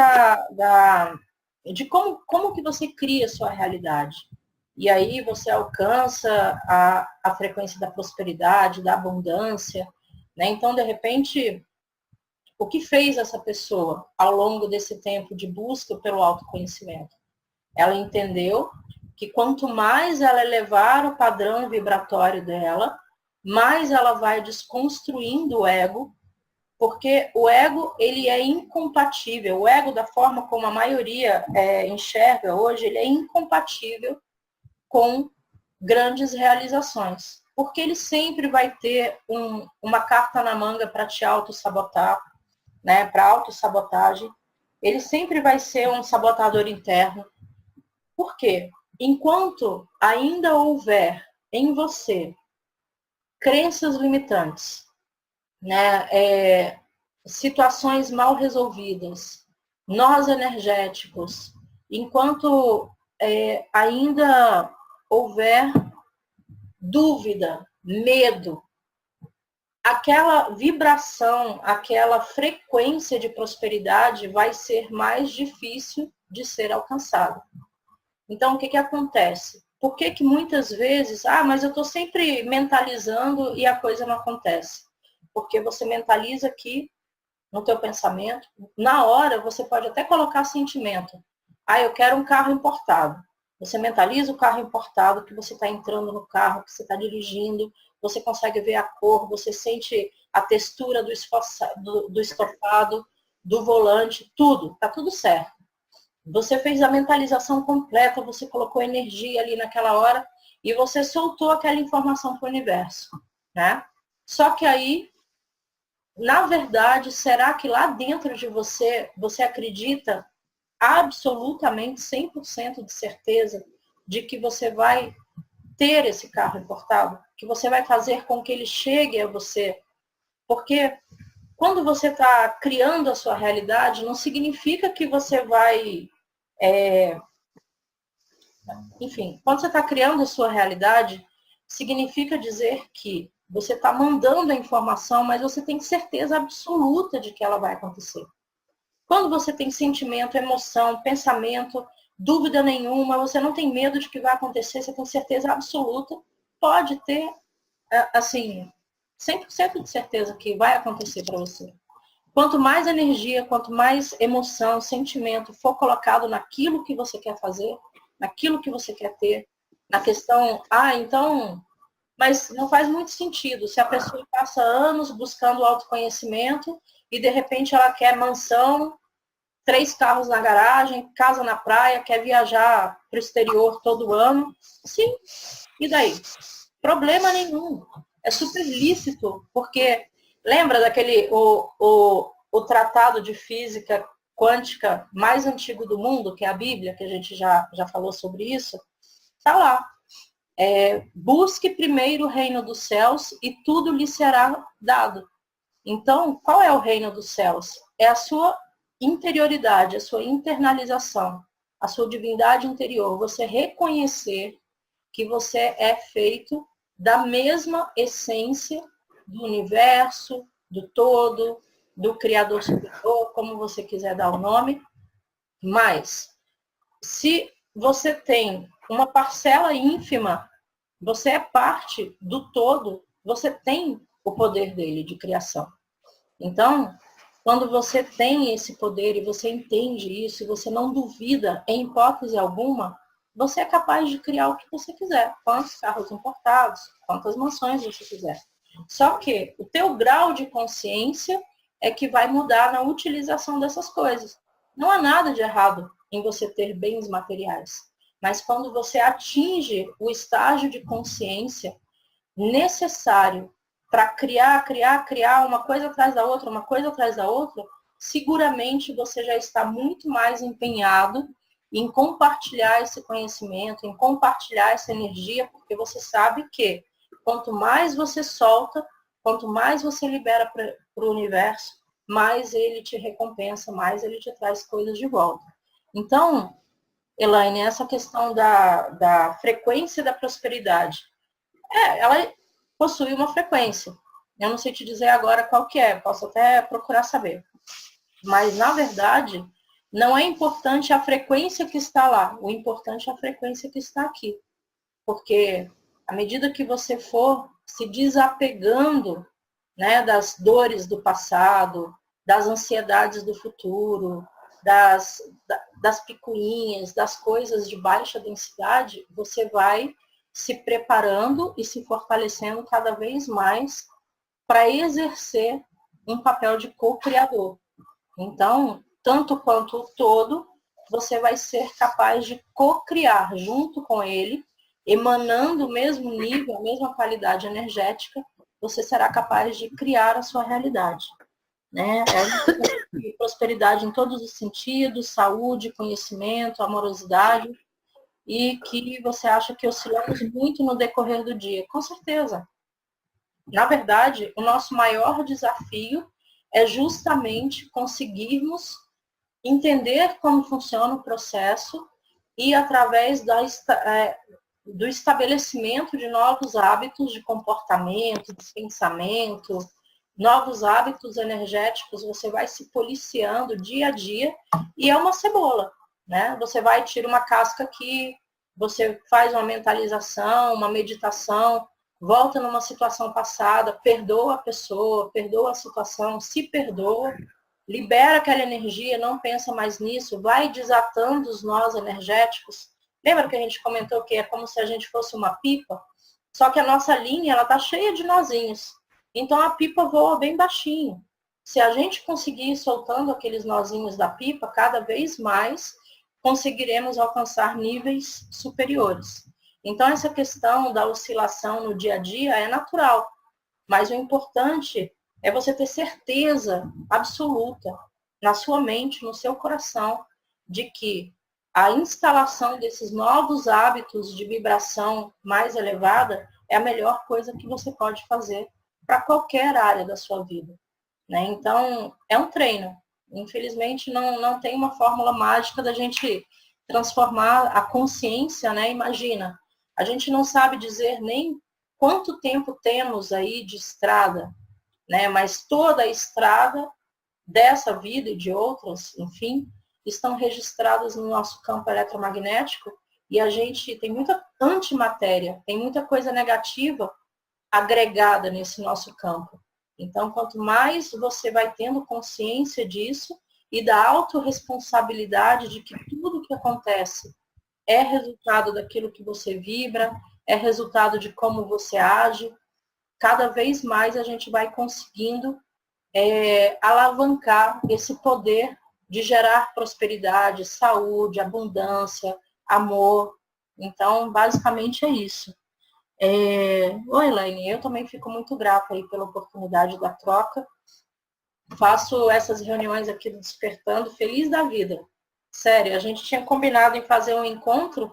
de como que você cria a sua realidade. E aí você alcança a frequência da prosperidade, da abundância, né? Então, de repente, o que fez essa pessoa ao longo desse tempo de busca pelo autoconhecimento? Ela entendeu que quanto mais ela elevar o padrão vibratório dela, mais ela vai desconstruindo o ego, porque o ego, ele é incompatível. O ego, da forma como a maioria enxerga hoje, ele é incompatível com grandes realizações. Porque ele sempre vai ter uma carta na manga para te auto-sabotar, né, para autossabotagem. Ele sempre vai ser um sabotador interno. Por quê? Enquanto ainda houver em você crenças limitantes, né, situações mal resolvidas, nós energéticos, enquanto ainda houver dúvida, medo, aquela vibração, aquela frequência de prosperidade vai ser mais difícil de ser alcançada. Então, o que acontece? Por que muitas vezes, mas eu estou sempre mentalizando e a coisa não acontece? Porque você mentaliza aqui no teu pensamento, na hora você pode até colocar sentimento. Eu quero um carro importado. Você mentaliza o carro importado, que você está entrando no carro, que você está dirigindo, você consegue ver a cor, você sente a textura do estofado, do volante, tudo, está tudo certo. Você fez a mentalização completa, você colocou energia ali naquela hora e você soltou aquela informação para o universo, né? Só que aí, na verdade, será que lá dentro de você, você acredita absolutamente 100% de certeza de que você vai ter esse carro importado? Que você vai fazer com que ele chegue a você? Porque quando você está criando a sua realidade, não significa que você vai... Enfim, quando você está criando a sua realidade, significa dizer que você está mandando a informação, mas você tem certeza absoluta de que ela vai acontecer. Quando você tem sentimento, emoção, pensamento, dúvida nenhuma, você não tem medo de que vai acontecer, você tem certeza absoluta, pode ter, assim, 100% de certeza que vai acontecer para você. Quanto mais energia, quanto mais emoção, sentimento for colocado naquilo que você quer fazer, naquilo que você quer ter, na questão, então, mas não faz muito sentido se a pessoa passa anos buscando autoconhecimento e de repente ela quer mansão, 3 carros na garagem, casa na praia, quer viajar para o exterior todo ano. Sim, e daí? Problema nenhum. É super lícito, porque lembra daquele, o tratado de física quântica mais antigo do mundo, que é a Bíblia, que a gente já falou sobre isso? Está lá. Busque primeiro o reino dos céus e tudo lhe será dado. Então, qual é o reino dos céus? É a sua interioridade, a sua internalização, a sua divindade interior. Você reconhecer que você é feito da mesma essência do universo, do todo, do Criador Superior, como você quiser dar o nome. Mas, se você tem uma parcela ínfima, você é parte do todo, você tem o poder dele de criação. Então, quando você tem esse poder e você entende isso, e você não duvida em hipótese alguma, você é capaz de criar o que você quiser. Quantos carros importados, quantas mansões você quiser. Só que o teu grau de consciência é que vai mudar na utilização dessas coisas. Não há nada de errado em você ter bens materiais. Mas quando você atinge o estágio de consciência necessário para criar uma coisa atrás da outra, seguramente você já está muito mais empenhado em compartilhar esse conhecimento, em compartilhar essa energia, porque você sabe que quanto mais você solta, quanto mais você libera para o universo, mais ele te recompensa, mais ele te traz coisas de volta. Então, Elaine, essa questão da frequência da prosperidade, ela possui uma frequência. Eu não sei te dizer agora qual que é, posso até procurar saber. Mas, na verdade, não é importante a frequência que está lá, o importante é a frequência que está aqui. Porque, à medida que você for se desapegando né, das dores do passado, das ansiedades do futuro, das picuinhas, das coisas de baixa densidade, você vai se preparando e se fortalecendo cada vez mais para exercer um papel de co-criador. Então, tanto quanto o todo, você vai ser capaz de co-criar junto com ele, emanando o mesmo nível, a mesma qualidade energética, você será capaz de criar a sua realidade. Né? É prosperidade em todos os sentidos, saúde, conhecimento, amorosidade, e que você acha que oscilamos muito no decorrer do dia. Com certeza. Na verdade, o nosso maior desafio é justamente conseguirmos entender como funciona o processo e, através do estabelecimento de novos hábitos de comportamento, de pensamento, novos hábitos energéticos, você vai se policiando dia a dia e é uma cebola, né? Você vai tirar uma casca aqui, você faz uma mentalização, uma meditação, volta numa situação passada, perdoa a pessoa, perdoa a situação, se perdoa, libera aquela energia, não pensa mais nisso, vai desatando os nós energéticos. Lembra que a gente comentou que é como se a gente fosse uma pipa? Só que a nossa linha, ela tá cheia de nozinhos. Então a pipa voa bem baixinho. Se a gente conseguir ir soltando aqueles nozinhos da pipa, cada vez mais conseguiremos alcançar níveis superiores. Então essa questão da oscilação no dia a dia é natural, mas o importante é você ter certeza absoluta na sua mente, no seu coração, de que a instalação desses novos hábitos de vibração mais elevada é a melhor coisa que você pode fazer para qualquer área da sua vida. Né? Então, é um treino. Infelizmente, não tem uma fórmula mágica da gente transformar a consciência, né? Imagina, a gente não sabe dizer nem quanto tempo temos aí de estrada, né? Mas toda a estrada dessa vida e de outras, enfim, estão registradas no nosso campo eletromagnético e a gente tem muita antimatéria, tem muita coisa negativa agregada nesse nosso campo. Então, quanto mais você vai tendo consciência disso e da autorresponsabilidade de que tudo que acontece é resultado daquilo que você vibra, é resultado de como você age, cada vez mais a gente vai conseguindo alavancar esse poder de gerar prosperidade, saúde, abundância, amor. Então, basicamente é isso. Oi, Elaine, eu também fico muito grata aí pela oportunidade da troca. Faço essas reuniões aqui do Despertando feliz da vida. Sério, a gente tinha combinado em fazer um encontro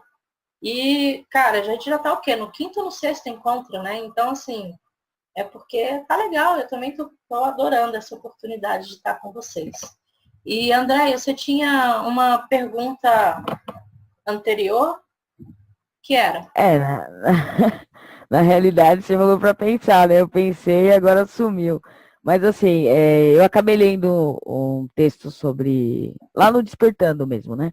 e, cara, a gente já tá o quê? No quinto ou no sexto encontro, né? Então, assim, é porque tá legal, eu também tô adorando essa oportunidade de estar com vocês. E, Andréia, você tinha uma pergunta anterior? Que era? Na realidade você falou para pensar, né? Eu pensei e agora sumiu. Mas assim, eu acabei lendo um texto sobre, lá no Despertando mesmo, né?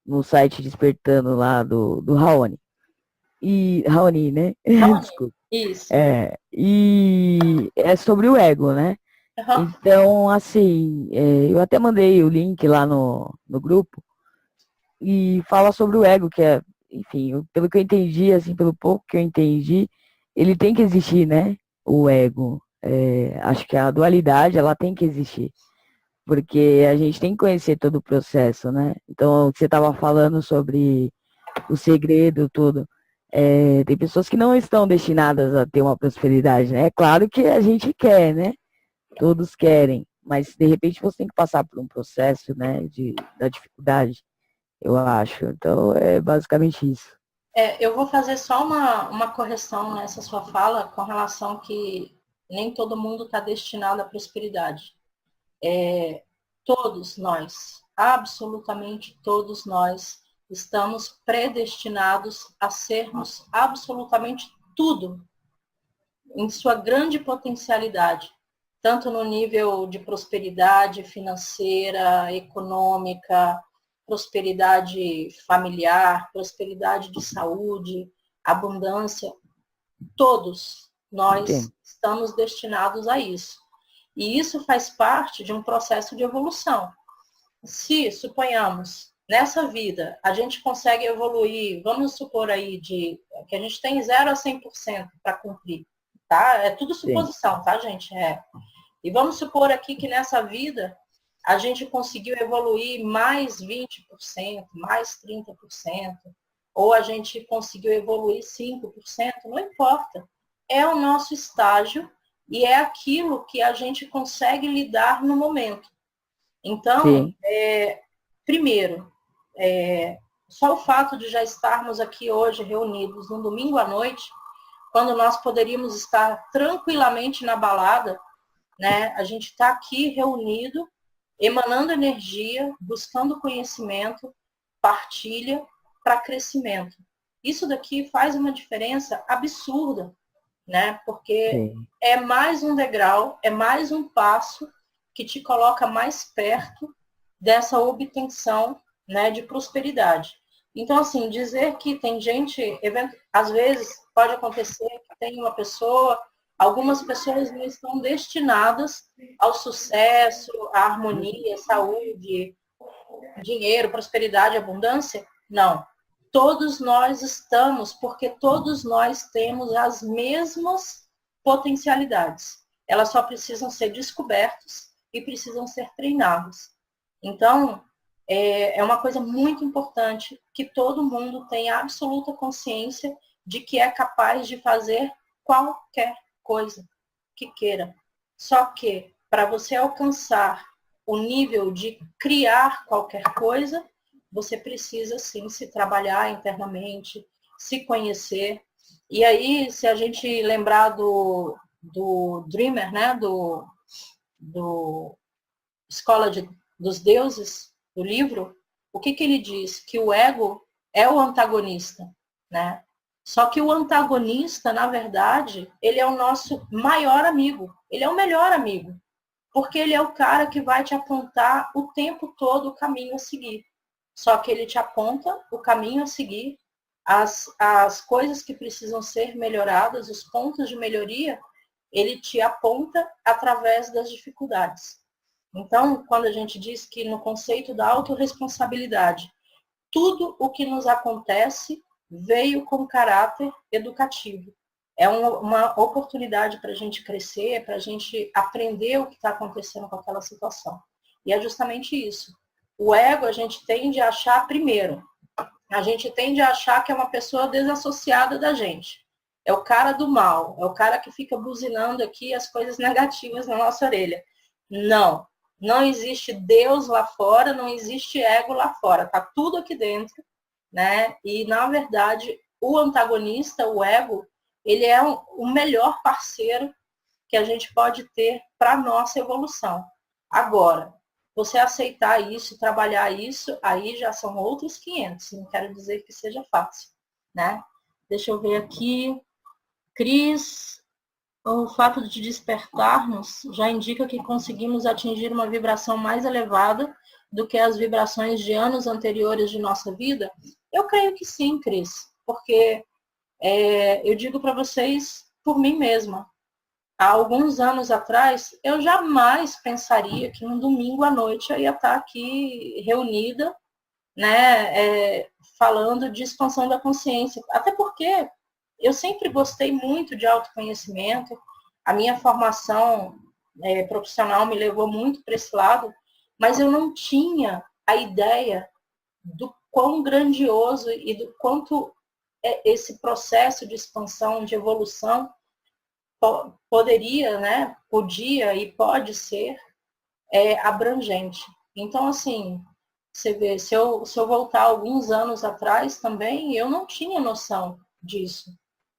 No site Despertando lá do Raoni. E, Raoni, né? Desculpa. Isso. E é sobre o ego, né? Uhum. Então, assim, eu até mandei o link lá no grupo e fala sobre o ego, que é, enfim, pelo que eu entendi, assim, pelo pouco que eu entendi, ele tem que existir, né? O ego. Acho que a dualidade, ela tem que existir. Porque a gente tem que conhecer todo o processo, né? Então, você estava falando sobre o segredo, tudo. Tem pessoas que não estão destinadas a ter uma prosperidade, né? É claro que a gente quer, né? Todos querem, mas de repente você tem que passar por um processo, né? Da dificuldade, eu acho. Então, é basicamente isso. Eu vou fazer só uma correção nessa sua fala com relação que nem todo mundo está destinado à prosperidade. Todos nós, absolutamente todos nós, estamos predestinados a sermos absolutamente tudo em sua grande potencialidade, tanto no nível de prosperidade financeira, econômica, prosperidade familiar, prosperidade de saúde, abundância, todos. nós Sim. estamos destinados a isso. E isso faz parte de um processo de evolução. Se, suponhamos, nessa vida, a gente consegue evoluir, vamos supor aí, que a gente tem 0 a 100% para cumprir, tá? É tudo suposição, tá, gente? E vamos supor aqui que nessa vida a gente conseguiu evoluir mais 20%, mais 30%, ou a gente conseguiu evoluir 5%, não importa. É o nosso estágio e é aquilo que a gente consegue lidar no momento. Então, primeiro, só o fato de já estarmos aqui hoje reunidos no domingo à noite, quando nós poderíamos estar tranquilamente na balada, né? A gente está aqui reunido, emanando energia, buscando conhecimento, partilha para crescimento. Isso daqui faz uma diferença absurda, né? Porque Sim. é mais um degrau, é mais um passo que te coloca mais perto dessa obtenção, né, de prosperidade. Então, assim, dizer que tem gente, às vezes pode acontecer que tem uma pessoa, algumas pessoas não estão destinadas ao sucesso, à harmonia, saúde, dinheiro, prosperidade, abundância. Não. Todos nós estamos, porque todos nós temos as mesmas potencialidades. Elas só precisam ser descobertas e precisam ser treinadas. Então, é uma coisa muito importante que todo mundo tenha absoluta consciência de que é capaz de fazer qualquer coisa que queira. Só que, para você alcançar o nível de criar qualquer coisa, você precisa, sim, se trabalhar internamente, se conhecer. E aí, se a gente lembrar do Dreamer, né, do Escola dos Deuses, do livro, o que ele diz? Que o ego é o antagonista, né? Só que o antagonista, na verdade, ele é o nosso maior amigo, ele é o melhor amigo, porque ele é o cara que vai te apontar o tempo todo o caminho a seguir. Só que ele te aponta o caminho a seguir, as coisas que precisam ser melhoradas, os pontos de melhoria, ele te aponta através das dificuldades. Então, quando a gente diz que no conceito da autorresponsabilidade, tudo o que nos acontece veio com caráter educativo. É uma oportunidade para a gente crescer, para a gente aprender o que está acontecendo com aquela situação. E é justamente isso. O ego, a gente tende a achar, primeiro, a gente tende a achar que é uma pessoa desassociada da gente. É o cara do mal, é o cara que fica buzinando aqui as coisas negativas na nossa orelha. Não. Não existe Deus lá fora, não existe ego lá fora. Está tudo aqui dentro, né? E, na verdade, o antagonista, o ego, ele é o melhor parceiro que a gente pode ter para a nossa evolução. Agora, você aceitar isso, trabalhar isso, aí já são outros 500. Não quero dizer que seja fácil, né? Deixa eu ver aqui. Cris, o fato de despertarmos já indica que conseguimos atingir uma vibração mais elevada do que as vibrações de anos anteriores de nossa vida? Eu creio que sim, Cris, porque eu digo para vocês por mim mesma. Há alguns anos atrás, eu jamais pensaria que no domingo à noite eu ia estar aqui reunida, né, falando de expansão da consciência. Até porque eu sempre gostei muito de autoconhecimento, a minha formação profissional me levou muito para esse lado, mas eu não tinha a ideia do quão grandioso e do quanto esse processo de expansão, de evolução, poderia, né, podia e pode ser abrangente. Então, assim, você vê, se eu voltar alguns anos atrás também, eu não tinha noção disso,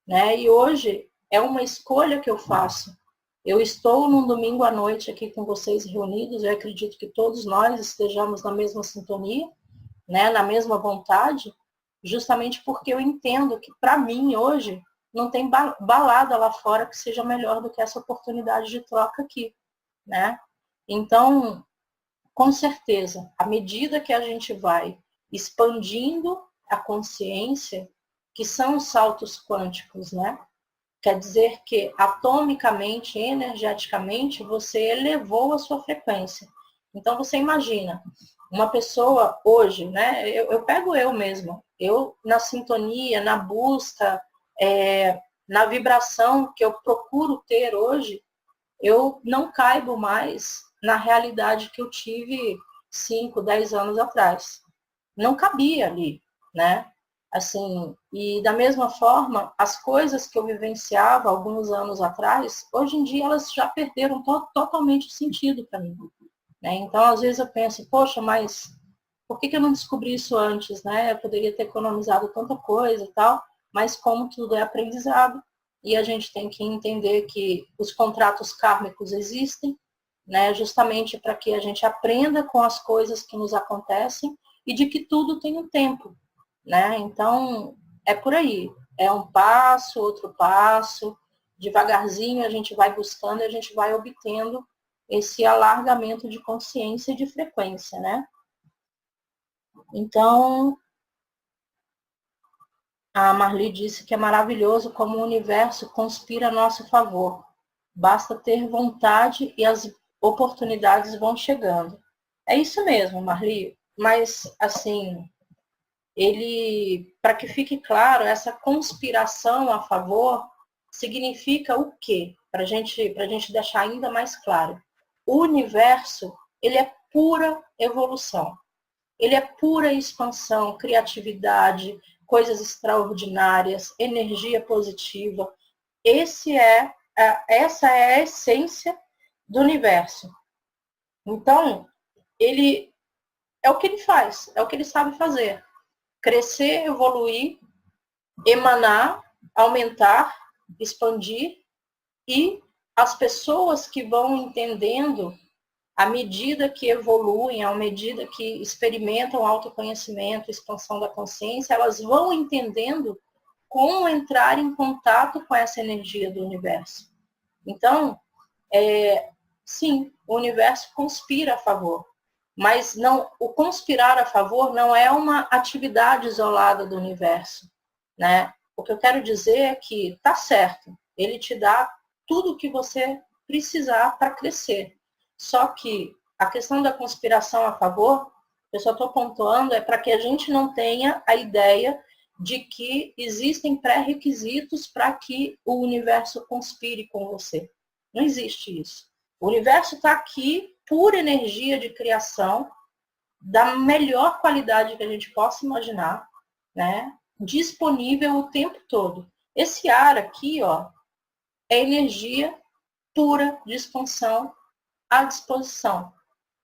né? E hoje é uma escolha que eu faço. Eu estou num domingo à noite aqui com vocês reunidos, eu acredito que todos nós estejamos na mesma sintonia, né, na mesma vontade, justamente porque eu entendo que, para mim, hoje, não tem balada lá fora que seja melhor do que essa oportunidade de troca aqui, né? Então, com certeza, à medida que a gente vai expandindo a consciência, que são os saltos quânticos, né? Quer dizer que atomicamente, energeticamente, você elevou a sua frequência. Então você imagina, uma pessoa hoje, né? Eu pego eu mesma, eu na sintonia, na busca, na vibração que eu procuro ter hoje, eu não caibo mais na realidade que eu tive 5, 10 anos atrás. Não cabia ali, né? Assim, e da mesma forma, as coisas que eu vivenciava alguns anos atrás, hoje em dia elas já perderam totalmente o sentido para mim, né? Então, às vezes eu penso, poxa, mas por que eu não descobri isso antes, né? Eu poderia ter economizado tanta coisa e tal, mas como tudo é aprendizado, e a gente tem que entender que os contratos kármicos existem, né? Justamente para que a gente aprenda com as coisas que nos acontecem e de que tudo tem um tempo, né? Então, é por aí. É um passo, outro passo, devagarzinho a gente vai buscando e a gente vai obtendo esse alargamento de consciência e de frequência, né? Então, a Marli disse que é maravilhoso como o universo conspira a nosso favor. Basta ter vontade e as oportunidades vão chegando. É isso mesmo, Marli. Mas, assim, para que fique claro, essa conspiração a favor significa o quê? Para gente deixar ainda mais claro. O universo, ele é pura evolução. Ele é pura expansão, criatividade, coisas extraordinárias, energia positiva. Essa é a essência do universo. Então, ele é o que ele faz, é o que ele sabe fazer. Crescer, evoluir, emanar, aumentar, expandir, e as pessoas que vão entendendo, à medida que evoluem, à medida que experimentam autoconhecimento, expansão da consciência, elas vão entendendo como entrar em contato com essa energia do universo. Então, sim, o universo conspira a favor, mas não, o conspirar a favor não é uma atividade isolada do universo, né? O que eu quero dizer é que tá certo, ele te dá tudo o que você precisar para crescer. Só que a questão da conspiração a favor, eu só estou pontuando, é para que a gente não tenha a ideia de que existem pré-requisitos para que o universo conspire com você. Não existe isso. O universo está aqui por energia de criação, da melhor qualidade que a gente possa imaginar, né? Disponível o tempo todo. Esse ar aqui, ó, é energia pura de expansão à disposição.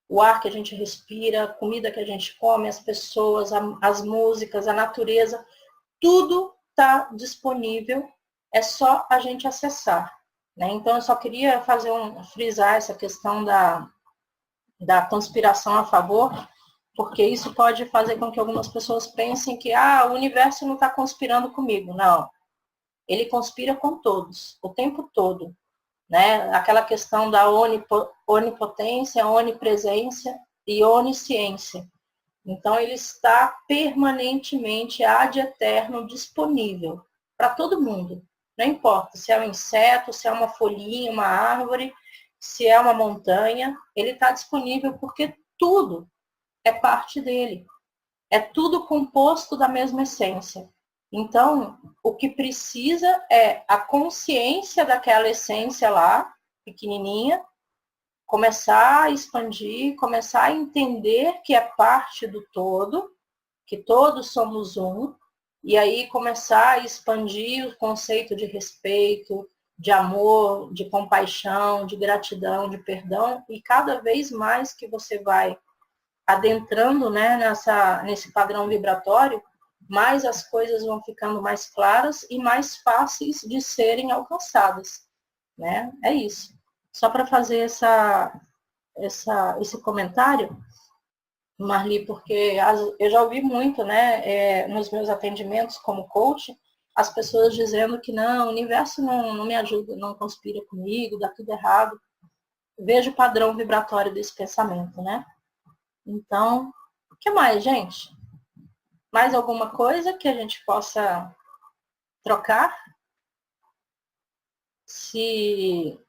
O ar que a gente respira, a comida que a gente come, as pessoas, as músicas, a natureza, tudo está disponível, é só a gente acessar, né? Então, eu só queria frisar essa questão da conspiração a favor, porque isso pode fazer com que algumas pessoas pensem que o universo não está conspirando comigo. Não, ele conspira com todos, o tempo todo, né? Aquela questão da onipotência, onipresença e onisciência. Então, ele está permanentemente, ad eterno, disponível para todo mundo. Não importa se é um inseto, se é uma folhinha, uma árvore, se é uma montanha, ele está disponível porque tudo é parte dele. É tudo composto da mesma essência. Então, o que precisa é a consciência daquela essência lá, pequenininha, começar a expandir, começar a entender que é parte do todo, que todos somos um, e aí começar a expandir o conceito de respeito, de amor, de compaixão, de gratidão, de perdão, e cada vez mais que você vai adentrando, né, nesse padrão vibratório, mais as coisas vão ficando mais claras e mais fáceis de serem alcançadas, né? É isso. Só para fazer esse comentário, Marli, porque eu já ouvi muito, né, nos meus atendimentos como coach, as pessoas dizendo que não, o universo não me ajuda, não conspira comigo, dá tudo errado. Vejo o padrão vibratório desse pensamento, né? Então, o que mais, gente? Mais alguma coisa que a gente possa trocar? Se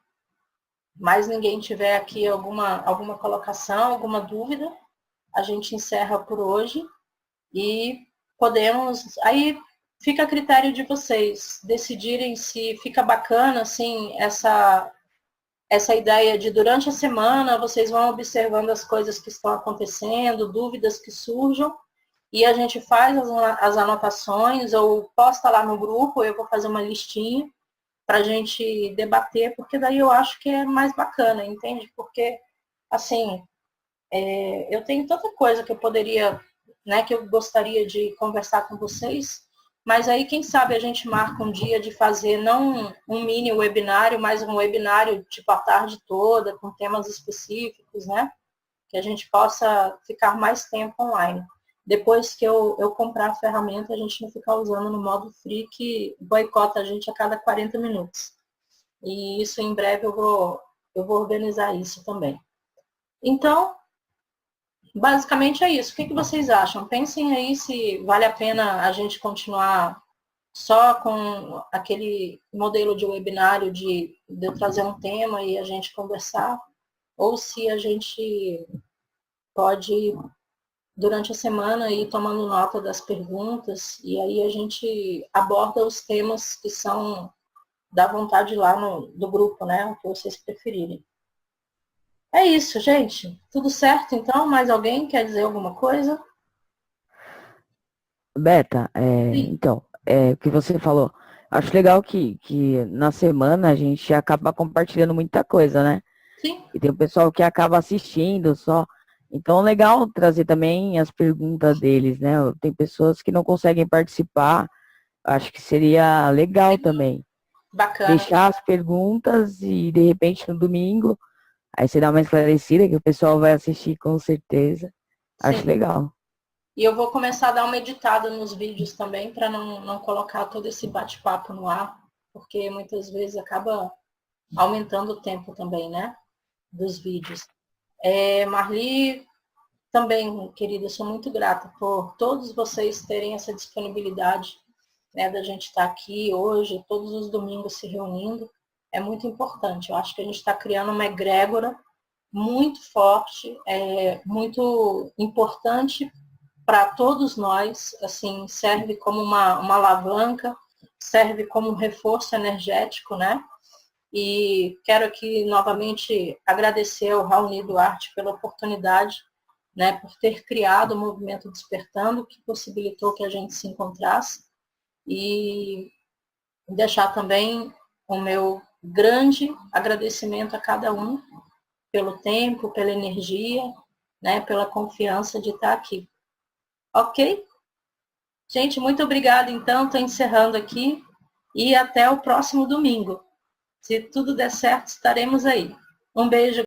mais ninguém tiver aqui alguma colocação, alguma dúvida, a gente encerra por hoje e podemos... Aí fica a critério de vocês decidirem se fica bacana, assim, essa ideia de durante a semana vocês vão observando as coisas que estão acontecendo, dúvidas que surjam, e a gente faz as anotações ou posta lá no grupo, eu vou fazer uma listinha para a gente debater, porque daí eu acho que é mais bacana, entende? Porque, assim, eu tenho tanta coisa que eu poderia, né, que eu gostaria de conversar com vocês, mas aí, quem sabe, a gente marca um dia de fazer, não um mini webinário, mas um webinário tipo a tarde toda, com temas específicos, né? Que a gente possa ficar mais tempo online. Depois que eu comprar a ferramenta, a gente não ficar usando no modo free, que boicota a gente a cada 40 minutos. E isso, em breve, eu vou organizar isso também. Então, basicamente é isso. O que vocês acham? Pensem aí se vale a pena a gente continuar só com aquele modelo de webinário de eu trazer um tema e a gente conversar, ou se a gente pode, durante a semana, ir tomando nota das perguntas e aí a gente aborda os temas que são da vontade lá do grupo, né? O que vocês preferirem. É isso, gente. Tudo certo, então? Mais alguém quer dizer alguma coisa? Beta, então, o que você falou, acho legal que na semana a gente acaba compartilhando muita coisa, né? Sim. E tem o pessoal que acaba assistindo só. Então, legal trazer também as perguntas deles, né? Tem pessoas que não conseguem participar, acho que seria legal também. Bacana. Deixar as perguntas e, de repente, no domingo, aí você dá uma esclarecida que o pessoal vai assistir com certeza. Acho Sim. legal. E eu vou começar a dar uma editada nos vídeos também, para não colocar todo esse bate-papo no ar, porque muitas vezes acaba aumentando o tempo também, né, dos vídeos. Marli, também, querida, eu sou muito grata por todos vocês terem essa disponibilidade, né, da gente estar aqui hoje, todos os domingos se reunindo. É muito importante. Eu acho que a gente está criando uma egrégora muito forte, muito importante para todos nós, assim, serve como uma alavanca, serve como um reforço energético, né? E quero aqui novamente agradecer ao Raoni Duarte pela oportunidade, né, por ter criado o Movimento Despertando, que possibilitou que a gente se encontrasse, e deixar também o meu grande agradecimento a cada um pelo tempo, pela energia, né, pela confiança de estar aqui. Ok? Gente, muito obrigada, então. Estou encerrando aqui e até o próximo domingo. Se tudo der certo, estaremos aí. Um beijo.